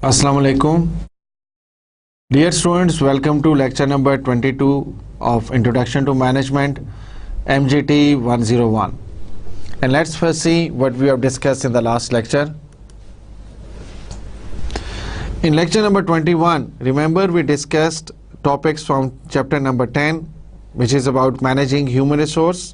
Assalamu alaikum. Dear students, welcome to lecture number 22 of Introduction to Management, MGT 101. And let's first see what we have discussed in the last lecture. In lecture number 21, remember we discussed topics from chapter number 10, which is about managing human resource.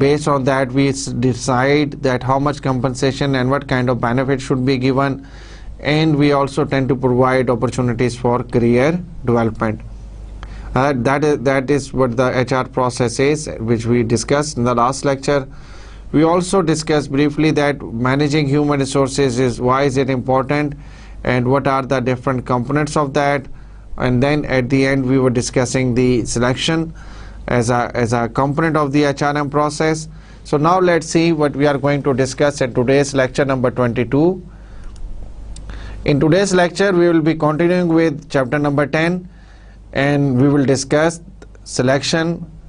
Based on that we decide that how much compensation and what kind of benefit should be given, and we also tend to provide opportunities for career development. That is what the HR process is, which we discussed in the last lecture. We also discussed briefly that managing human resources why is it important, and what are the different components of that. And then at the end we were discussing the selection as a component of the HRM process. So now let's see what we are going to discuss at today's lecture number 22. In today's lecture we will be continuing with chapter number 10, and we will discuss selection.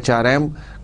HRM,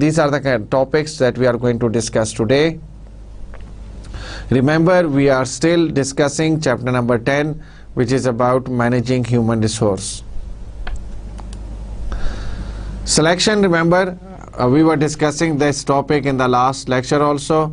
these are the topics that we are going to discuss today. Remember we are still discussing chapter number 10, which is about managing human resource. Selection, remember we were discussing this topic in the last lecture also,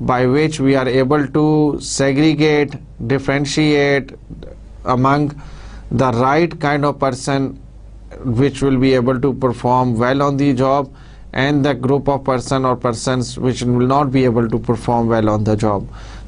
by which we are able to segregate, differentiate among the right kind of person which will be able to perform well on the job, and the group of person or persons which will not be able to perform well on the job.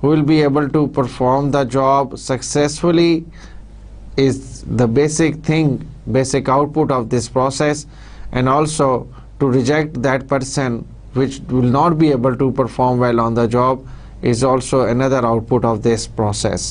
who will be able to perform the job successfully is the basic thing, basic output of this process, and also to reject that person which will not be able to perform well on the job is also another output of this process.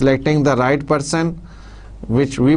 selecting the right person which we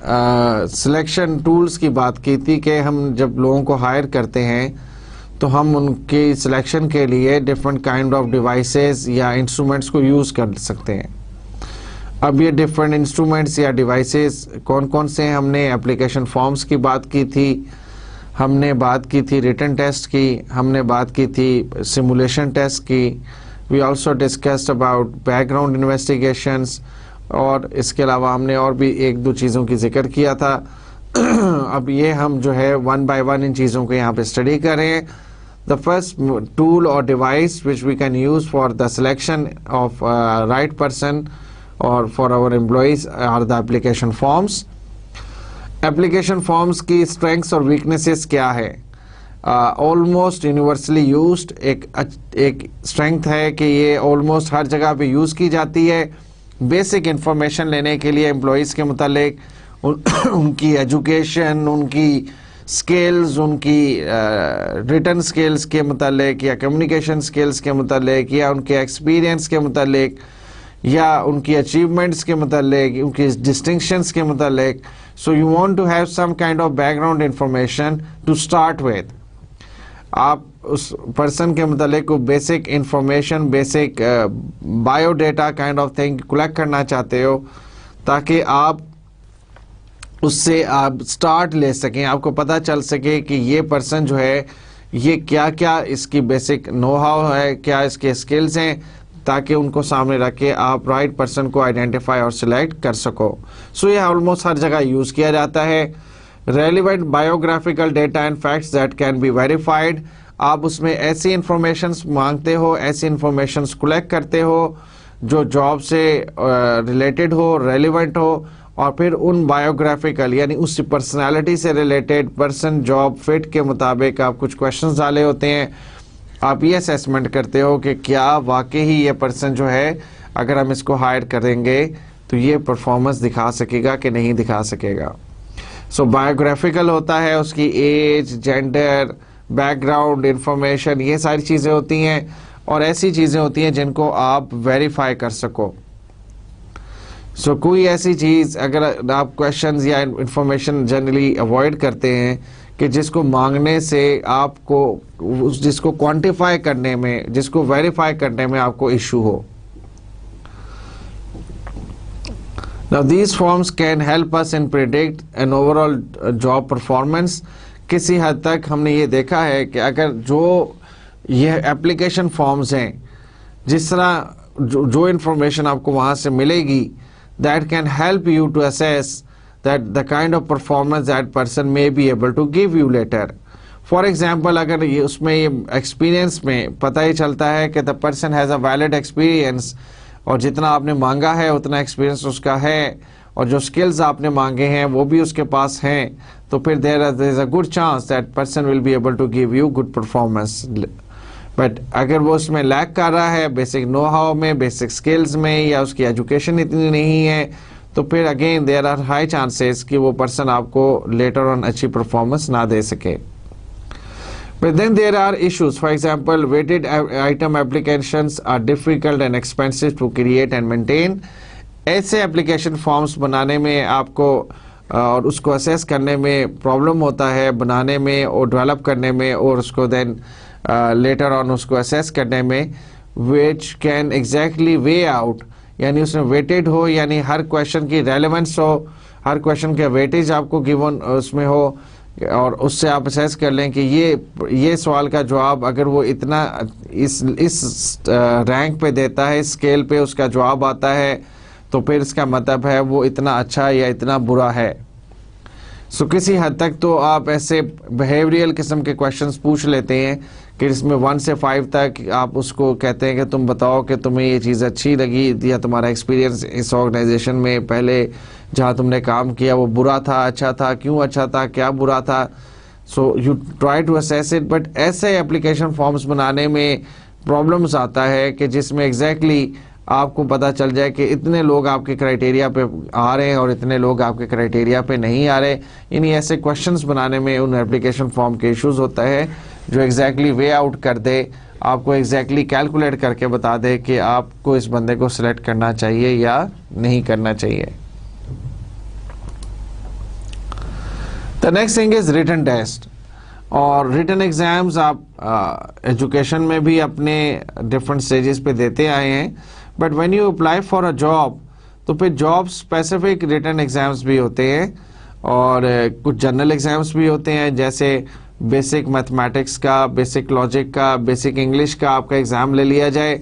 selection tools کی بات کی تھی کہ ہم جب لوگوں کو higher کرتے ہیں تو ہم ان کی سلیکشن کے لیے ڈفرینٹ کائنڈ آف ڈیوائسز یا انسٹرومنٹس کو یوز کر سکتے ہیں. اب یہ ڈفرینٹ انسٹرومنٹس یا ڈیوائسز کون کون سے ہیں؟ ہم نے اپلیکیشن فارمز کی بات کی تھی, ہم نے بات کی تھی ریٹن ٹیسٹ کی, ہم نے بات کی تھی سیمولیشن ٹیسٹ کی. We also discussed about background investigations, اور اس کے علاوہ ہم نے اور بھی ایک دو چیزوں کی ذکر کیا تھا. اب یہ ہم جو ہے ون بائی ون ان چیزوں کو یہاں پہ اسٹڈی کر رہے ہیں. The first tool or device which we can use for the selection of right person or for our employees are the application forms. Application forms کی strengths اور weaknesses کیا ہے؟ almost universally used ایک strength ہے کہ یہ almost ہر جگہ پہ یوز کی جاتی ہے بیسک انفارمیشن لینے کے لیے امپلائیز کے متعلق, ان کی ایجوکیشن, ان کی سکیلز, ان کی ریٹن سکیلز کے متعلق یا کمیونیکیشن سکیلز کے متعلق یا ان کے ایکسپیرینس کے متعلق یا ان کی اچیومنٹس کے متعلق, ان کی ڈسٹنکشنز کے متعلق. So you want to have some kind of background information to start with. آپ اس پرسن کے متعلق basic information, basic bio data kind of thing collect کرنا چاہتے ہو تاکہ آپ اس سے آپ سٹارٹ لے سکیں, آپ کو پتہ چل سکے کہ یہ پرسن جو ہے یہ کیا کیا اس کی بیسک نو ہاؤ ہے, کیا اس کے اسکلز ہیں, تاکہ ان کو سامنے رکھ کے آپ رائٹ پرسن کو آئیڈینٹیفائی اور سلیکٹ کر سکو. سو یہ آلموسٹ ہر جگہ یوز کیا جاتا ہے. Relevant biographical data and facts that can be verified. آپ اس میں ایسی انفارمیشنس مانگتے ہو, ایسی انفارمیشنس کلیکٹ کرتے ہو جو جاب سے ریلیٹڈ ہو, ریلیونٹ ہو, اور پھر ان بایوگرافیکل یعنی اس پرسنالٹی سے ریلیٹڈ پرسن جاب فٹ کے مطابق آپ کچھ کوشچنز ڈالے ہوتے ہیں. آپ یہ اسیسمنٹ کرتے ہو کہ کیا واقعی یہ پرسن جو ہے اگر ہم اس کو ہائر کریں گے تو یہ پرفارمنس دکھا سکے گا کہ نہیں دکھا سکے گا. سو بایوگرافیکل ہوتا ہے اس کی age, gender, background information, یہ ساری چیزیں ہوتی ہیں, اور ایسی چیزیں ہوتی ہیں جن کو آپ ویریفائی کر سکو. سو کوئی ایسی چیز اگر آپ کویشچنز یا انفارمیشن جنرلی اوائڈ کرتے ہیں کہ جس کو مانگنے سے آپ کو, جس کو کوانٹیفائی کرنے میں, جس کو ویریفائی کرنے میں آپ کو issue who. Now these forms can help us in predict an overall job performance. کسی حد تک ہم نے یہ دیکھا ہے کہ اگر جو یہ اپلیکیشن فارمز ہیں, جس طرح جو انفارمیشن آپ کو وہاں سے ملے گی, that can help you to assess that the kind of performance that person may be able to give you later. For example, اگر یہ اس میں یہ ایکسپیرینس میں پتہ ہی چلتا ہے کہ the person has a valid experience, اور جتنا آپ نے مانگا ہے اتنا ایکسپیرینس اس کا ہے, اور جو سکلز آپ نے مانگے ہیں وہ بھی اس کے پاس ہیں, تو پھر there is a good chance that person will be able to give you good performance. But اگر وہ اس میں لیک کر رہا ہے بیسک نو ہاؤ میں, بیسک سکلز میں, یا اس کی ایجوکیشن اتنی نہیں ہے, تو پھر again there are high chances کہ وہ پرسن آپ کو لیٹر آن اچھی پرفارمنس نہ دے سکے. But then there are issues. For example, weighted item applications are difficult and expensive to create and maintain. ایسے اپلیکیشن فارمز بنانے میں آپ کو اور اس کو اسیس کرنے میں پرابلم ہوتا ہے, بنانے میں اور ڈیولپ کرنے میں, اور اس کو دین لیٹر آن اس کو اسیس کرنے میں, which can exactly weigh out, یعنی اس میں ویٹیڈ ہو, یعنی ہر کویشچن کی ریلیونس ہو, ہر کویشچن کا ویٹیج آپ کو گیون اس میں ہو, اور اس سے آپ اسیس کر لیں کہ یہ سوال کا جواب اگر وہ اتنا اس رینک پہ دیتا ہے, اس اسکیل پہ اس کا جواب آتا ہے, تو پھر اس کا مطلب ہے وہ اتنا اچھا یا اتنا برا ہے. سو کسی حد تک تو آپ ایسے بیہیویئرل قسم کے کویشچنس پوچھ لیتے ہیں کہ جس میں 1 سے 5 تک آپ اس کو کہتے ہیں کہ تم بتاؤ کہ تمہیں یہ چیز اچھی لگی, یا تمہارا ایکسپیرینس اس آرگنائزیشن میں پہلے جہاں تم نے کام کیا وہ برا تھا, اچھا تھا, کیوں اچھا تھا, کیا برا تھا. So you try to assess it. But ایسے اپلیکیشن فارمز بنانے میں پرابلمس آتا ہے کہ جس میں ایگزیکٹلی آپ کو پتہ چل جائے کہ اتنے لوگ آپ کے کرائٹیریا پہ آ رہے ہیں اور اتنے لوگ آپ کے کرائٹیریا پہ نہیں آ رہے. یعنی ایسے کویشچنس بنانے میں ان اپلیکیشن فارم کے ایشوز ہوتا ہے جو ایگزیکٹلی وے آؤٹ کر دے, آپ کو ایگزیکٹلی کیلکولیٹ کر کے بتا دے کہ آپ کو اس بندے کو سلیکٹ کرنا چاہیے یا نہیں کرنا چاہیے. The next thing is written test. اور ریٹن ایگزامز آپ ایجوکیشن میں بھی اپنے ڈفرینٹ اسٹیجز پہ دیتے آئے ہیں, but when you apply for a job تو پھر جاب اسپیسیفک ریٹن ایگزامز بھی ہوتے ہیں, اور کچھ جنرل ایگزامز بھی ہوتے ہیں, جیسے بیسک میتھمیٹکس کا, بیسک لاجک کا, بیسک انگلش کا آپ کا ایگزام لے لیا جائے,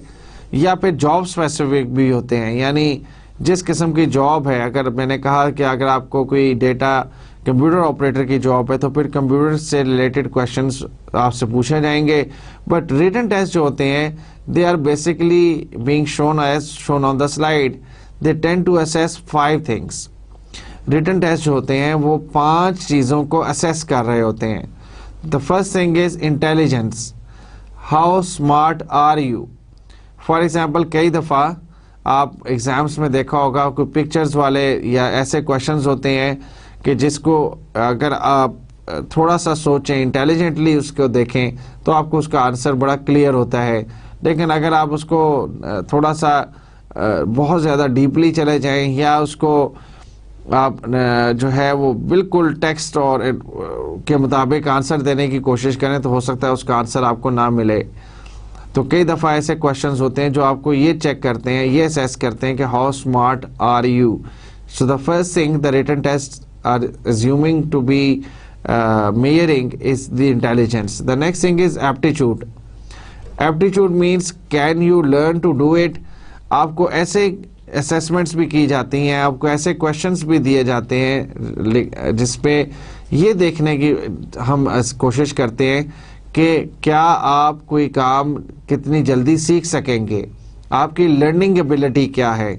یا پھر جاب اسپیسیفک بھی ہوتے ہیں, یعنی جس قسم کی جاب ہے. اگر میں نے کہا کہ اگر آپ کو کوئی ڈیٹا کمپیوٹر آپریٹر کی جاب ہے تو پھر کمپیوٹر سے ریلیٹڈ کویشچنس آپ سے پوچھے جائیں گے. بٹ ریٹن ٹیسٹ جو ہوتے ہیں they are basically being shown as shown on the slide, they tend to assess 5 things. Written test جو ہوتے ہیں وہ 5 چیزوں کو اسیس کر رہے ہوتے ہیں. The first thing is intelligence, how smart are you. For example کئی دفعہ آپ ایگزامس میں دیکھا ہوگا کوئی پکچرز والے یا ایسے کویشچنز ہوتے ہیں کہ جس کو اگر آپ تھوڑا سا سوچیں, انٹیلیجنٹلی اس کو دیکھیں تو آپ کو اس کا آنسر بڑا کلیئر ہوتا ہے, لیکن اگر آپ اس کو تھوڑا سا بہت زیادہ ڈیپلی چلے جائیں یا اس کو آپ جو ہے وہ بالکل ٹیکسٹ اور کے مطابق آنسر دینے کی کوشش کریں تو ہو سکتا ہے اس کا آنسر آپ کو نہ ملے. تو کئی دفعہ ایسے کویشچنز ہوتے ہیں جو آپ کو یہ چیک کرتے ہیں, یہ اسیس کرتے ہیں کہ how smart are you. So the first thing the written test are assuming to be measuring is the intelligence. The next thing is aptitude. Aptitude means can you learn to do it. آپ کو ایسے assessments بھی کی جاتی ہیں, آپ کو ایسے questions بھی دیے جاتے ہیں جس پہ یہ دیکھنے کی ہم کوشش کرتے ہیں کہ کیا آپ کوئی کام کتنی جلدی سیکھ سکیں گے, آپ کی لرننگ ایبلٹی کیا ہے,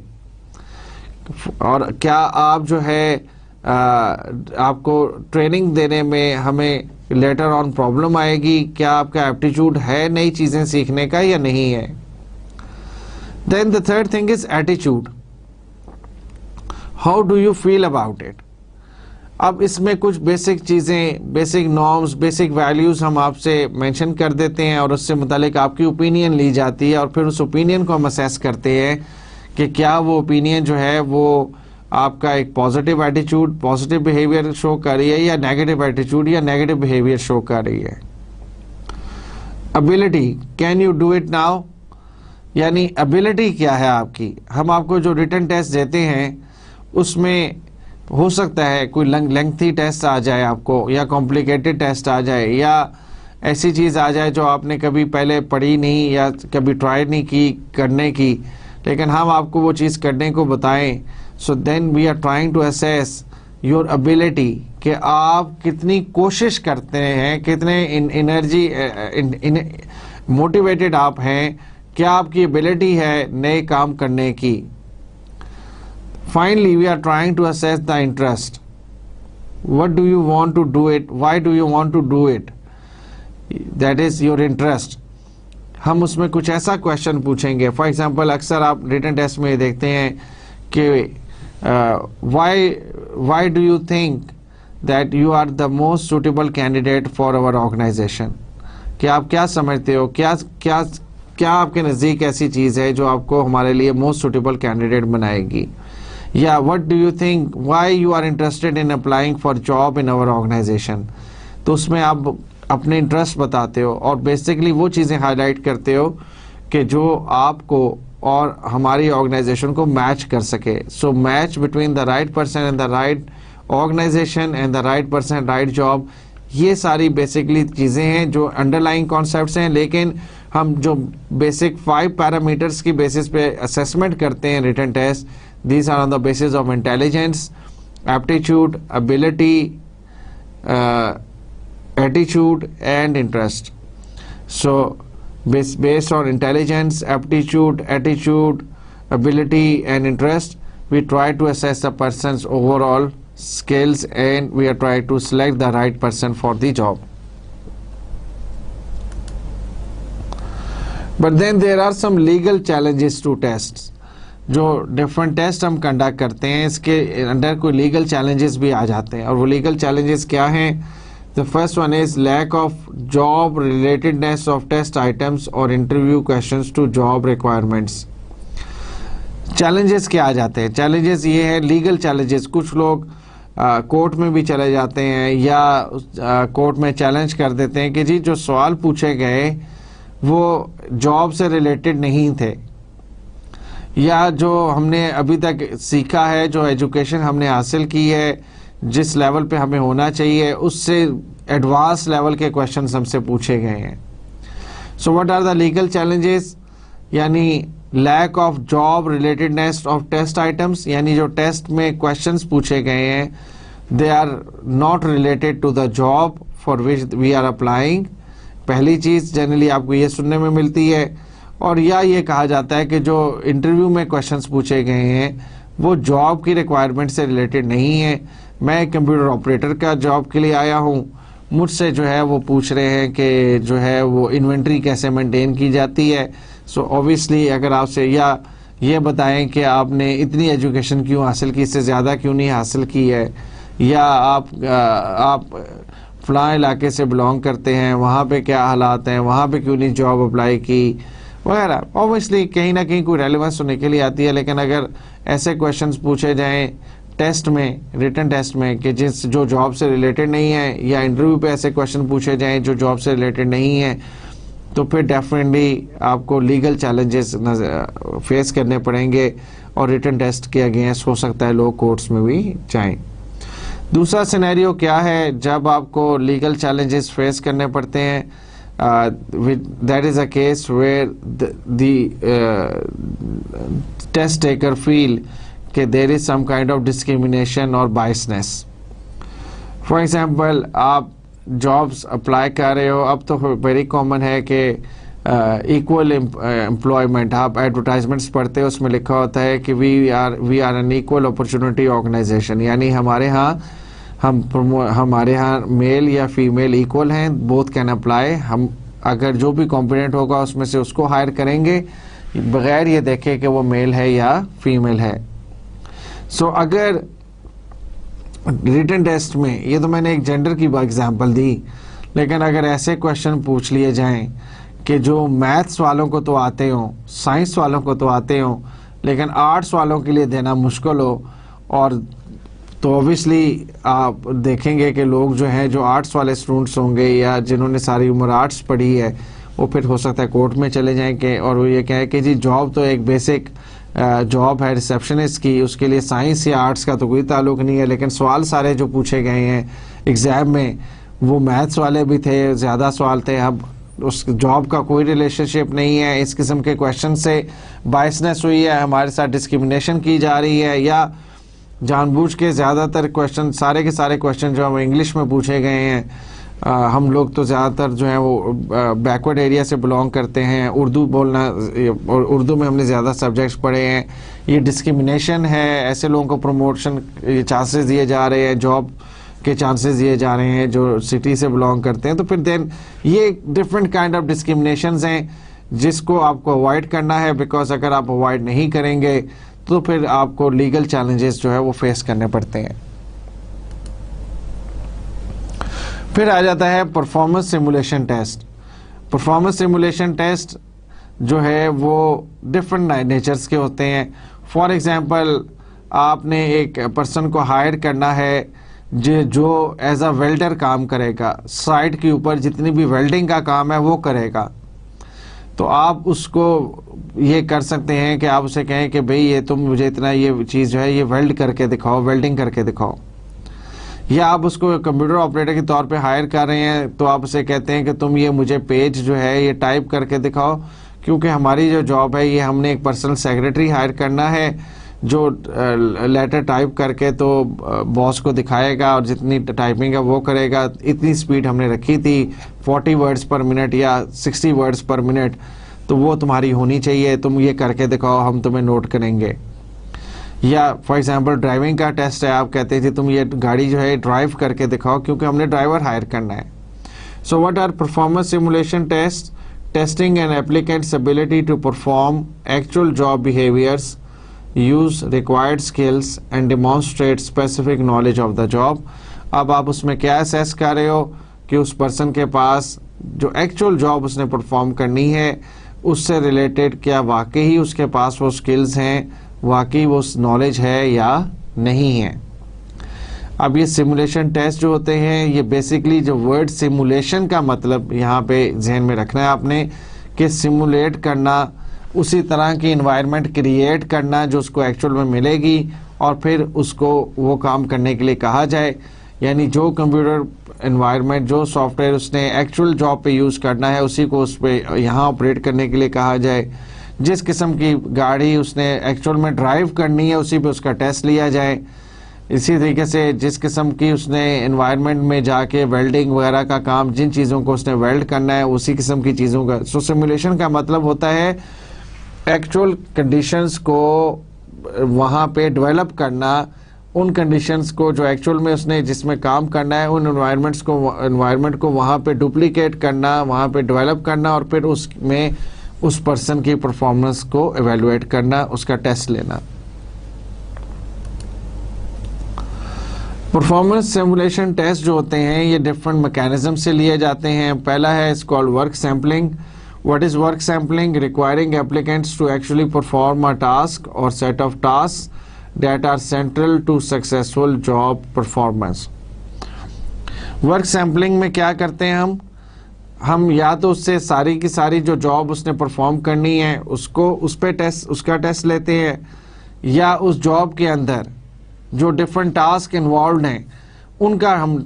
اور کیا آپ جو ہے آپ کو ٹریننگ دینے میں ہمیں لیٹر آن پرابلم آئے گی, کیا آپ کا ایپٹیچیوڈ ہے نئی چیزیں سیکھنے کا یا نہیں ہے. Then the third thing is ایٹیچیوڈ, how do you feel about it. اب اس میں کچھ بیسک چیزیں, بیسک نارمز, بیسک ویلیوز ہم آپ سے مینشن کر دیتے ہیں اور اس سے متعلق آپ کی اوپینین لی جاتی ہے, اور پھر اس اوپینین کو ہم اسیس کرتے ہیں کہ کیا وہ اوپینین جو ہے وہ آپ کا ایک پازیٹیو ایٹیچیوڈ, پازیٹیو بیہیویئر شو کر رہی ہے, یا نیگیٹو ایٹیچیوڈ یا نیگیٹو بیہیویئر شو کر رہی ہے. Ability, can you do it now, یعنی ابیلٹی کیا ہے آپ کی. ہم آپ کو جو ریٹن ٹیسٹ دیتے ہیں اس میں ہو سکتا ہے کوئی لینگتھی ٹیسٹ آ جائے آپ کو, یا کمپلیکیٹڈ ٹیسٹ آ جائے, یا ایسی چیز آ جائے جو آپ نے کبھی پہلے پڑھی نہیں یا کبھی ٹرائی نہیں کی کرنے کی, لیکن ہم آپ کو وہ چیز کرنے کو بتائیں. So then we are trying to assess your ability کہ آپ کتنی کوشش کرتے ہیں, کتنے انرجی موٹیویٹڈ آپ ہیں, کیا آپ کی ability ہے نئے کام کرنے کی. Finally we are trying to assess the interest. What do you want to do it? Why do you want to do it? That is your interest. ہم اس میں کچھ ایسا کویشچن پوچھیں گے. فار ایگزامپل اکثر آپ ریٹن ٹیسٹ میں دیکھتے ہیں کہ why do you think that you are the most suitable candidate for our organization. کہ آپ کیا سمجھتے ہو, کیا آپ کے نزدیک ایسی چیز ہے جو آپ کو ہمارے لیے موسٹ سوٹیبل کینڈیڈیٹ بنائے گی. یا what do you think why you are interested in applying for job in our organization. تو اس میں آپ اپنے انٹرسٹ بتاتے ہو اور بیسکلی وہ چیزیں ہائی لائٹ کرتے ہو کہ جو آپ کو اور ہماری آرگنائزیشن کو میچ کر سکے. So match between the right person and the right organisation and the right person right job, یہ ساری بیسکلی چیزیں ہیں جو انڈر لائنگ کانسیپٹس ہیں, لیکن ہم جو بیسک 5 پیرامیٹرس کی بیسس پہ اسیسمنٹ کرتے ہیں written test, these are on the basis of intelligence, aptitude, ability, ایٹیچیوڈ and interest. So based on intelligence, aptitude, attitude, ability and interest, we try to assess the person's overall skills and we are trying to select the right person for the job. But then there are some legal challenges to tests. جو different tests ہم conduct کرتے ہیں اس کے اندر کوئی legal challenges بھی آ جاتے ہیں, اور وہ legal challenges کیا ہیں. The first one is lack of job relatedness of test items or interview questions to job requirements. Challenges کیا آ جاتے ہیں. Challenges یہ ہے legal challenges. کچھ لوگ کورٹ میں بھی چلے جاتے ہیں یا کورٹ میں چیلنج کر دیتے ہیں کہ جی جو سوال پوچھے گئے وہ جاب سے ریلیٹڈ نہیں تھے، یا جو ہم نے ابھی تک سیکھا ہے، جو ایجوکیشن ہم نے حاصل کی ہے، جس لیول پہ ہمیں ہونا چاہیے اس سے ایڈوانس لیول کے کویشچنز ہم سے پوچھے گئے ہیں۔ So what are the legal challenges? یعنی lack of job relatedness of test items, یعنی جو ٹیسٹ میں کویشچنز پوچھے گئے ہیں they are not related to the job for which we are applying. پہلی چیز جنرلی آپ کو یہ سننے میں ملتی ہے، اور یا یہ کہا جاتا ہے کہ جو انٹرویو میں کویشچنز پوچھے گئے ہیں وہ جاب کی ریکوائرمنٹ سے ریلیٹڈ نہیں ہے۔ میں کمپیوٹر آپریٹر کا جاب کے لیے آیا ہوں، مجھ سے جو ہے وہ پوچھ رہے ہیں کہ جو ہے وہ انوینٹری کیسے مینٹین کی جاتی ہے۔ سو اوبیسلی اگر آپ سے یا یہ بتائیں کہ آپ نے اتنی ایجوکیشن کیوں حاصل کی، اس سے زیادہ کیوں نہیں حاصل کی ہے، یا آپ فلاں علاقے سے بلانگ کرتے ہیں، وہاں پہ کیا حالات ہیں، وہاں پہ کیوں نہیں جاب اپلائی کی وغیرہ، اوبیسلی کہیں نہ کہیں کوئی ریلیونس ہونے کے لیے آتی ہے۔ لیکن اگر ایسے کویشچنز پوچھے جائیں ٹیسٹ میں، ریٹن ٹیسٹ میں، کہ جو جاب سے ریلیٹڈ نہیں ہے، یا انٹرویو پہ ایسے کویشچن پوچھے جائیں جو جاب سے ریلیٹڈ نہیں ہیں، تو پھر ڈیفینیٹلی آپ کو لیگل چیلنجز فیس کرنے پڑیں گے، اور ریٹن ٹیسٹ کے اگینسٹ ہو سکتا ہے لوگ کورٹس میں بھی جائیں۔ دوسرا سینیریو کیا ہے جب آپ کو لیگل چیلنجز فیس کرنے پڑتے ہیں؟ That is a case where the test taker feel کہ there is some kind of discrimination اور بائسنس۔ فار ایگزامپل آپ جابس اپلائی کر رہے ہو، اب تو ویری کامن ہے کہ ایکول امپلائمنٹ، آپ ایڈورٹائزمنٹس پڑھتے ہو، اس میں لکھا ہوتا ہے کہ we are an equal opportunity organisation, یعنی ہمارے ہاں میل یا فیمیل ایکول ہیں، بوتھ کین اپلائی۔ ہم اگر جو بھی کمپیٹنٹ ہوگا اس میں سے اس کو ہائر کریں گے بغیر یہ دیکھے کہ وہ میل ہے یا فیمیل ہے۔ سو اگر ریٹن ٹیسٹ میں، یہ تو میں نے ایک جینڈر کی ایگزامپل دی، لیکن اگر ایسے کویشچن پوچھ لیے جائیں کہ جو میتھس والوں کو تو آتے ہوں، سائنس والوں کو تو آتے ہوں، لیکن آرٹس والوں کے لیے دینا مشکل ہو، اور تو اوبیسلی آپ دیکھیں گے کہ لوگ جو ہیں جو آرٹس والے اسٹوڈنٹس ہوں گے یا جنہوں نے ساری عمر آرٹس پڑھی ہے وہ پھر ہو سکتا ہے کورٹ میں چلے جائیں کہ اور وہ یہ کہیں کہ جی جاب تو ایک بیسک جاب ہے ریسیپشنسٹ کی، اس کے لیے سائنس یا آرٹس کا تو کوئی تعلق نہیں ہے، لیکن سوال سارے جو پوچھے گئے ہیں ایگزام میں وہ میتھس والے بھی تھے، زیادہ سوال تھے، اب اس جاب کا کوئی ریلیشن شپ نہیں ہے، اس قسم کے کویشچن سے بائسنس ہوئی ہے، ہمارے ساتھ ڈسکریمنیشن کی جا رہی ہے، یا جان بوجھ کے زیادہ تر کویشچن، سارے کے سارے کویشچن جو ہم انگلش میں پوچھے گئے ہیں، ہم لوگ تو زیادہ تر جو ہیں وہ بیکورڈ ایریا سے بلانگ کرتے ہیں، اردو بولنا، اور اردو میں ہم نے زیادہ سبجیکٹس پڑھے ہیں، یہ ڈسکریمنیشن ہے، ایسے لوگوں کو پروموشن چانسز دیے جا رہے ہیں، جاب کے چانسز دیے جا رہے ہیں جو سٹی سے بلانگ کرتے ہیں، تو پھر دین یہ ڈفرینٹ کائنڈ آف ڈسکریمنیشنز ہیں جس کو آپ کو اوائڈ کرنا ہے، بیکاز اگر آپ اوائڈ نہیں کریں گے تو پھر آپ کو لیگل چیلنجز جو ہے وہ فیس کرنے پڑتے ہیں۔ پھر آ جاتا ہے performance simulation test. Performance simulation test جو ہے وہ ڈفرینٹ نیچرز کے ہوتے ہیں۔ فار ایگزامپل آپ نے ایک پرسن کو ہائر کرنا ہے جو ایز اے ویلڈر کام کرے گا، سائٹ کے اوپر جتنی بھی ویلڈنگ کا کام ہے وہ کرے گا، تو آپ اس کو یہ کر سکتے ہیں کہ آپ اسے کہیں کہ بھئی یہ تم مجھے اتنا یہ چیز جو ہے یہ ویلڈ کر کے دکھاؤ، ویلڈنگ کر کے دکھاؤ، یا آپ اس کو کمپیوٹر آپریٹر کے طور پہ ہائر کر رہے ہیں تو آپ اسے کہتے ہیں کہ تم یہ مجھے پیج جو ہے یہ ٹائپ کر کے دکھاؤ، کیونکہ ہماری جو جاب ہے یہ ہم نے ایک پرسنل سیکریٹری ہائر کرنا ہے جو لیٹر ٹائپ کر کے تو باس کو دکھائے گا اور جتنی ٹائپنگ ہے وہ کرے گا، اتنی سپیڈ ہم نے رکھی تھی 40 ورڈز پر منٹ یا 60 ورڈز پر منٹ، تو وہ تمہاری ہونی چاہیے، تم یہ کر کے دکھاؤ، ہم تمہیں نوٹ کریں گے۔ یا فار ایگزامپل ڈرائیونگ کا ٹیسٹ ہے، آپ کہتے ہیں تم یہ گاڑی جو ہے ڈرائیو کر کے دکھاؤ کیونکہ ہم نے ڈرائیور ہائر کرنا ہے۔ So what are performance simulation test? Testing an applicants ability to perform actual job behaviours, use required skills and demonstrate specific knowledge of the job. اب آپ اس میں کیا اسیس کر رہے ہو کہ اس پرسن کے پاس جو ایکچوئل جاب اس نے پرفارم کرنی ہے اس سے ریلیٹڈ کیا واقعی اس کے پاس وہ اسکلز ہیں، واقعی وہ نالج ہے یا نہیں ہے۔ اب یہ سیمولیشن ٹیسٹ جو ہوتے ہیں یہ بیسکلی جو ورڈ سیمولیشن کا مطلب یہاں پہ ذہن میں رکھنا ہے آپ نے کہ سیمولیٹ کرنا، اسی طرح کی انوائرمنٹ کریٹ کرنا جو اس کو ایکچول میں ملے گی اور پھر اس کو وہ کام کرنے کے لیے کہا جائے. یعنی جو کمپیوٹر انوائرمنٹ جو سافٹ ویئر اس نے ایکچول جاب پہ یوز کرنا ہے اسی کو اس پہ یہاں آپریٹ کرنے کے لیے کہا جائے. جس قسم کی گاڑی اس نے ایکچول میں ڈرائیو کرنی ہے اسی پہ اس کا ٹیسٹ لیا جائے. اسی طریقے سے جس قسم کی اس نے انوائرمنٹ میں جا کے ویلڈنگ وغیرہ کا کام، جن چیزوں کو اس نے ویلڈ کرنا ہے اسی قسم کی چیزوں کا. سو سیمولیشن کا مطلب ہوتا ہے ایکچول کنڈیشنز کو وہاں پہ ڈیولپ کرنا، ان کنڈیشنز کو جو ایکچول میں اس نے جس میں کام کرنا ہے ان انوائرمنٹ کو وہاں پہ ڈپلیکیٹ کرنا، وہاں پہ ڈیولپ کرنا اور پھر اس میں اس پرسن کی پرفارمنس کو ایویلویٹ کرنا، اس کا ٹیسٹ لینا. پرفارمنس سیمولیشن ٹیسٹ جو ہوتے ہیں یہ ڈفرنٹ میکینزم سے لیے جاتے ہیں. پہلا ہے اس called work sampling. What is work sampling? Requiring applicants to actually perform a task or set of tasks that are central to successful job performance. Work sampling میں کیا کرتے ہیں ہم یا تو اس سے ساری کی ساری جو جاب اس نے پرفارم کرنی ہے اس پہ اس کا ٹیسٹ لیتے ہیں، یا اس جاب کے اندر جو ڈفرنٹ ٹاسک انوالوڈ ہیں ان کا ہم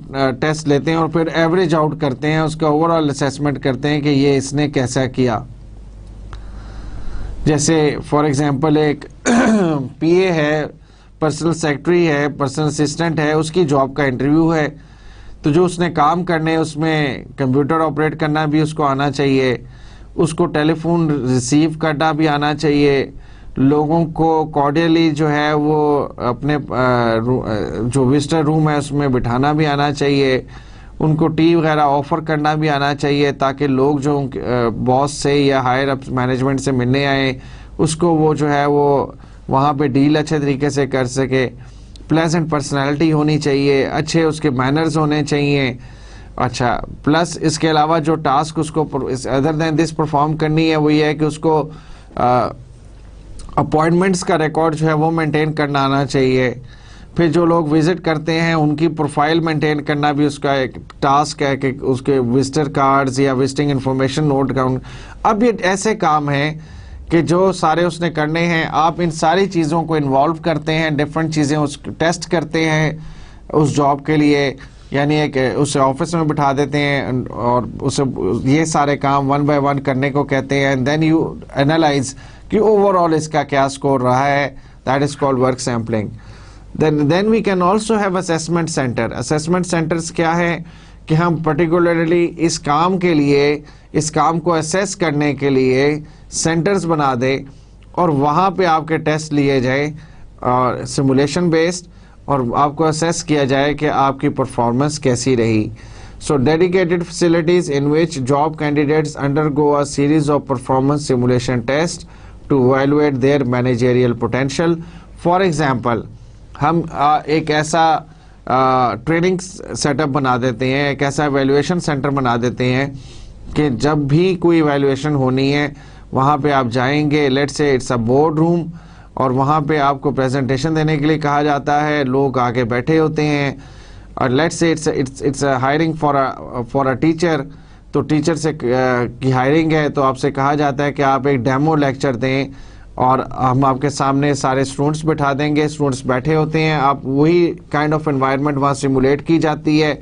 ٹیسٹ لیتے ہیں اور پھر ایوریج آؤٹ کرتے ہیں، اس کا اوور آل اسیسمنٹ کرتے ہیں کہ یہ اس نے کیسا کیا. جیسے فار ایگزامپل ایک پی اے ہے، پرسنل سیکرٹری ہے، پرسنل اسسٹنٹ ہے، اس کی جاب کا انٹرویو ہے تو جو اس نے کام کرنے اس میں کمپیوٹر آپریٹ کرنا بھی اس کو آنا چاہیے، اس کو ٹیلی فون ریسیو کرنا بھی آنا چاہیے، لوگوں کو کارڈیلی جو ہے وہ اپنے جو وزٹر روم ہے اس میں بٹھانا بھی آنا چاہیے، ان کو ٹی وغیرہ آفر کرنا بھی آنا چاہیے تاکہ لوگ جو باس سے یا ہائر اپ مینجمنٹ سے ملنے آئیں اس کو وہ جو ہے وہ وہاں پہ ڈیل اچھے طریقے سے کر سکے. پلیزنٹ پرسنالٹی ہونی چاہیے، اچھے اس کے مینرز ہونے چاہیے. اچھا پلس اس کے علاوہ جو ٹاسک اس کو ادر دین دس پرفارم کرنی ہے وہ یہ ہے کہ اس کو اپوائنٹمنٹس کا ریکارڈ جو ہے وہ مینٹین کرنا آنا چاہیے. پھر جو لوگ وزٹ کرتے ہیں ان کی پروفائل مینٹین کرنا بھی اس کا ایک ٹاسک ہے کہ اس کے وزٹر کارڈز یا وزٹنگ انفارمیشن نوٹ کروں. اب یہ ایسے کام ہیں کہ جو سارے اس نے کرنے ہیں، آپ ان ساری چیزوں کو انوالو کرتے ہیں، ڈفرنٹ چیزیں اس ٹیسٹ کرتے ہیں اس جاب کے لیے. یعنی ایک اسے آفس میں بٹھا دیتے ہیں اور اسے یہ سارے کام ون بائی ون کرنے کو کہتے ہیں. اینڈ دین یو اینالائز کہ اوور آل اس کا کیا اسکور رہا ہے. That is called work sampling. Then we can also have assessment centre. Assessment centres کیا ہے کہ ہم پرٹیکولرلی اس کام کے لیے، اس کام کو اسیس کرنے کے لیے سینٹرز بنا دیں اور وہاں پہ آپ کے ٹیسٹ لیے جائیں اور سیمولیشن بیسڈ، اور آپ کو اسیس کیا جائے کہ آپ کی پرفارمنس کیسی رہی. So dedicated facilities in which job candidates undergo a series of performance simulation tests to evaluate their managerial potential. For example, ہم ایک ایسا ٹریننگ سیٹ اپ بنا دیتے ہیں، ایک ایسا ایویلویشن سینٹر بنا دیتے ہیں کہ جب بھی کوئی ایویلویشن ہونی ہے وہاں پہ آپ جائیں گے. Late say it's a board روم اور وہاں پہ آپ کو پریزنٹیشن دینے کے لیے کہا جاتا ہے، لوگ آگے بیٹھے ہوتے ہیں اور let's say it's hiring for a teacher. تو ٹیچر سے کی ہائرنگ ہے تو آپ سے کہا جاتا ہے کہ آپ ایک ڈیمو لیکچر دیں اور ہم آپ کے سامنے سارے اسٹوڈنٹس بٹھا دیں گے. اسٹوڈنٹس بیٹھے ہوتے ہیں، آپ وہی کائنڈ آف انوائرمنٹ وہاں سیمولیٹ کی جاتی ہے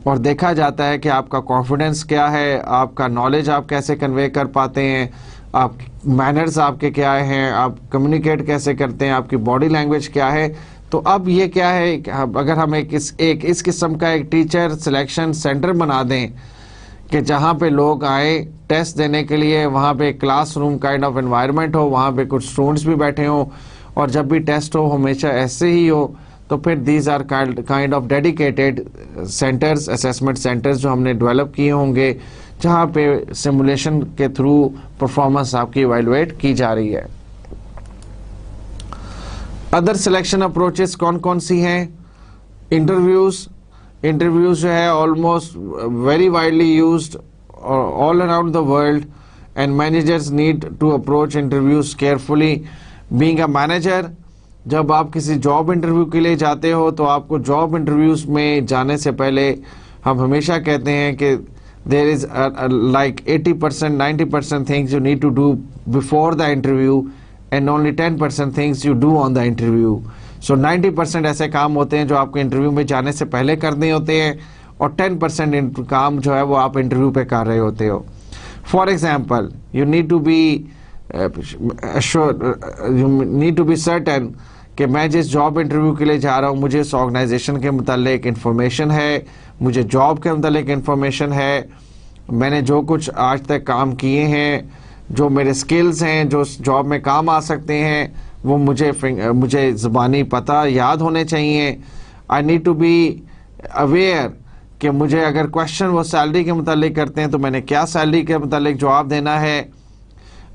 اور دیکھا جاتا ہے کہ آپ کا کانفیڈنس کیا ہے، آپ کا نالج آپ کیسے کنوے کر پاتے ہیں، آپ مینرز آپ کے کیا ہیں، آپ کمیونیکیٹ کیسے کرتے ہیں، آپ کی باڈی لینگویج کیا ہے. تو اب یہ کیا ہے، اگر ہم ایک اس قسم کا ایک ٹیچر سلیکشن سینٹر بنا دیں کہ جہاں پہ لوگ آئیں ٹیسٹ دینے کے لیے، وہاں پہ classroom kind of environment ہو، وہاں پہ کچھ اسٹوڈنٹس بھی بیٹھے ہوں اور جب بھی ٹیسٹ ہو ہمیشہ ایسے ہی ہو، تو پھر these are kind of dedicated centres, assessment centres جو ہم نے ڈیولپ کیے ہوں گے جہاں پہ سیمولیشن کے تھرو پرفارمنس آپ کی ایویلویٹ کی جا رہی ہے. ادر سلیکشن اپروچز کون کون سی ہیں؟ انٹرویوز جو ہے almost very widely used all around the world and managers need to approach interviews carefully. Being a manager جب آپ کسی جاب انٹرویو کے لیے جاتے ہو تو آپ کو جاب انٹرویوز میں جانے سے پہلے ہم ہمیشہ کہتے ہیں کہ there is like 80% 90% things you need to do before the interview and only 10% things you do on the interview. So 90% ایسے کام ہوتے ہیں جو آپ کو انٹرویو میں جانے سے پہلے کرنے ہوتے ہیں اور 10% کام جو ہے وہ آپ انٹرویو پہ کر رہے ہوتے ہو. For example you need to be assured, you need to be certain کہ میں جس جاب انٹرویو کے لیے جا رہا ہوں مجھے اس آرگنائزیشن کے متعلق انفارمیشن ہے, مجھے جاب کے متعلق انفارمیشن ہے, میں نے جو کچھ آج تک کام کیے ہیں, جو میرے سکلز ہیں جو جاب میں کام آ سکتے ہیں وہ مجھے زبانی پتہ یاد ہونے چاہیے. I need to be aware کہ مجھے اگر کوشچن وہ سیلری کے متعلق کرتے ہیں تو میں نے کیا سیلری کے متعلق جواب دینا ہے.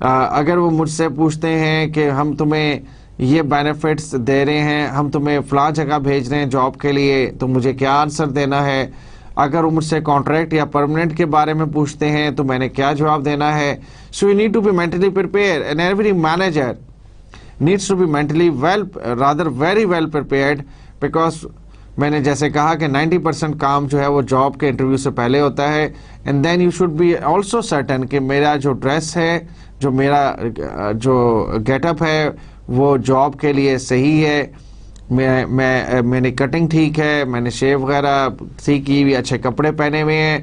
اگر وہ مجھ سے پوچھتے ہیں کہ ہم تمہیں یہ بینیفٹس دے رہے ہیں, ہم تمہیں فلاں جگہ بھیج رہے ہیں جاب کے لیے, تو مجھے کیا آنسر دینا ہے. اگر وہ مجھ سے کانٹریکٹ یا پرمننٹ کے بارے میں پوچھتے ہیں تو میں نے کیا جواب دینا ہے. So you need to be mentally prepare and every manager needs to be mentally very well prepared, because میں نے جیسے کہا کہ 90% کام جو ہے وہ جاب کے انٹرویو سے پہلے ہوتا ہے. And then you should be also certain کہ میرا جو ڈریس ہے, جو میرا جو گیٹ اپ ہے وہ جاب کے لیے صحیح ہے, میں نے کٹنگ ٹھیک ہے, میں نے شیو وغیرہ ٹھیک کی ہوئی, اچھے کپڑے پہنے ہوئے ہیں.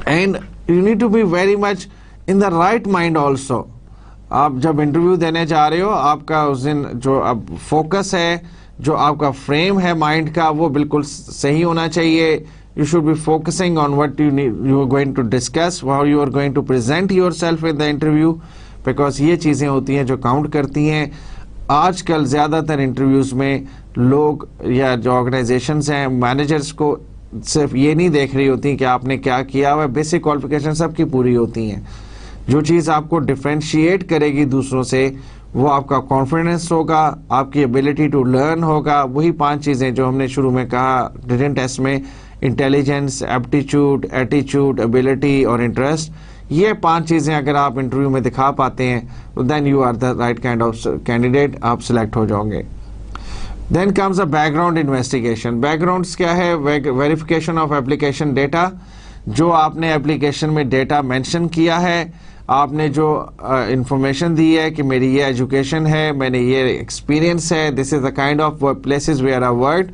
And you need to be very much in the right mind also. آپ جب انٹرویو دینے جا رہے ہو آپ کا اس دن جو اب فوکس ہے, جو آپ کا فریم ہے مائنڈ کا, وہ بالکل صحیح ہونا چاہیے. You should be focusing on what you are going to discuss, how you are going to present yourself in the interview, because یہ چیزیں ہوتی ہیں جو کاؤنٹ کرتی ہیں. آج کل زیادہ تر انٹرویوز میں لوگ یا جو آرگنائزیشنز ہیں مینیجرز کو صرف یہ نہیں دیکھ رہی ہوتی کہ آپ نے کیا کیا ہوا ہے, بیسک کوالیفیکیشن سب کی پوری ہوتی ہیں. جو چیز آپ کو ڈفرینشیٹ کرے گی دوسروں سے وہ آپ کا کانفیڈنس ہوگا, آپ کی ایبلٹی ٹو لرن ہوگا. وہی 5 چیزیں جو ہم نے شروع میں کہا ریٹن ٹیسٹ میں, انٹیلیجنس, ایپٹیچیوڈ, ایٹیچیوڈ, ایبلٹی اور انٹرسٹ. یہ 5 چیزیں اگر آپ انٹرویو میں دکھا پاتے ہیں تو then you are the right kind of candidate, آپ سلیکٹ ہو جاؤ گے. Then comes a background investigation. Backgrounds کیا ہے؟ Verification of application data. جو آپ نے ایپلیکیشن میں ڈیٹا مینشن کیا ہے, آپ نے جو انفارمیشن دی ہے کہ میری یہ ایجوکیشن ہے, میں نے یہ ایکسپیرینس ہے, this is the kind of places where I worked.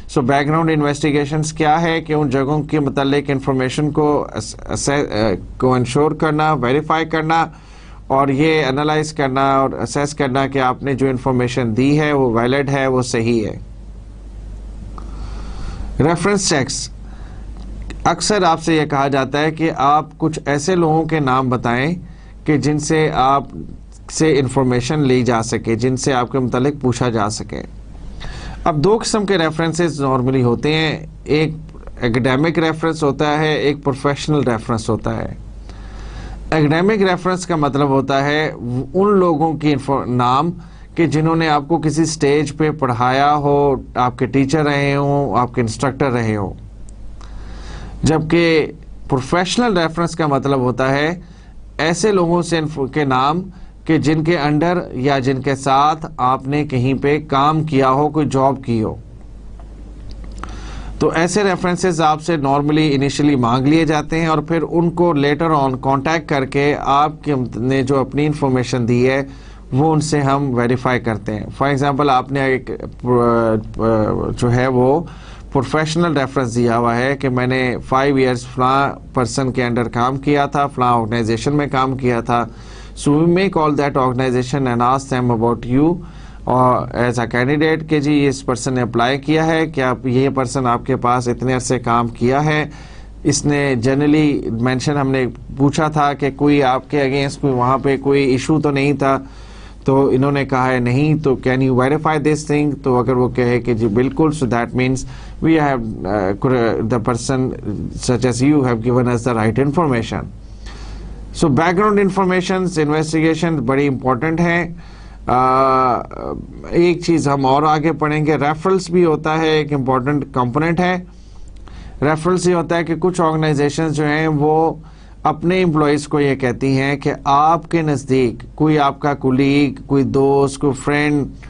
So background investigations کیا ہے کہ ان جگہوں کے متعلق انفارمیشن کو انشور کرنا, ویریفائی کرنا اور یہ انالائز کرنا اور اسیس کرنا کہ آپ نے جو انفارمیشن دی ہے وہ ویلڈ ہے, وہ صحیح ہے. Reference checks. اکثر آپ سے یہ کہا جاتا ہے کہ آپ کچھ ایسے لوگوں کے نام بتائیں کہ جن سے آپ سے انفارمیشن لی جا سکے, جن سے آپ کے متعلق پوچھا جا سکے. اب 2 قسم کے ریفرنسز نارملی ہوتے ہیں, ایک ایکڈیمک ریفرنس ہوتا ہے, ایک پروفیشنل ریفرنس ہوتا ہے. ایکڈیمک ریفرنس کا مطلب ہوتا ہے ان لوگوں کی نام کہ جنہوں نے آپ کو کسی سٹیج پہ پڑھایا ہو, آپ کے ٹیچر رہے ہوں, آپ کے انسٹرکٹر رہے ہوں. جبکہ پروفیشنل ریفرنس کا مطلب ہوتا ہے ایسے لوگوں سے کے نام کہ جن کے انڈر یا جن کے ساتھ آپ نے کہیں پہ کام کیا ہو, کوئی جاب کی ہو. تو ایسے ریفرنسز آپ سے نارملی انیشلی مانگ لیے جاتے ہیں اور پھر ان کو لیٹر آن کانٹیکٹ کر کے آپ نے جو اپنی انفارمیشن دی ہے وہ ان سے ہم ویریفائی کرتے ہیں. فار ایگزامپل آپ نے ایک جو ہے وہ پروفیشنل ریفرنس دیا ہوا ہے کہ میں نے 5 ایئرس فلاں پرسن کے انڈر کام کیا تھا, فلاں آرگنائزیشن میں کام کیا تھا. So we may call that organization and ask them about you as a candidate کہ جی اس پرسن نے اپلائی کیا ہے, کہ آپ یہ پرسن آپ کے پاس اتنے عرصے کام کیا ہے, اس نے جنرلی مینشن ہم نے پوچھا تھا کہ کوئی آپ کے اگینسٹ کوئی وہاں پہ کوئی ایشو تو نہیں تھا, تو انہوں نے کہا ہے نہیں, تو can you verify this thing. تو اگر وہ کہے کہ جی بالکل, so that means we have the person such as you have given us the right information. So background informations investigation بڑی امپورٹنٹ ہیں. ایک چیز ہم اور آگے پڑھیں گے, ریفرلس بھی ہوتا ہے, ایک امپورٹنٹ کمپوننٹ ہے. ریفرلس یہ ہوتا ہے کہ کچھ آرگنائزیشنز جو ہیں وہ اپنے امپلائیز کو یہ کہتی ہیں کہ آپ کے نزدیک کوئی آپ کا کولیگ، کوئی دوست، کوئی فرینڈ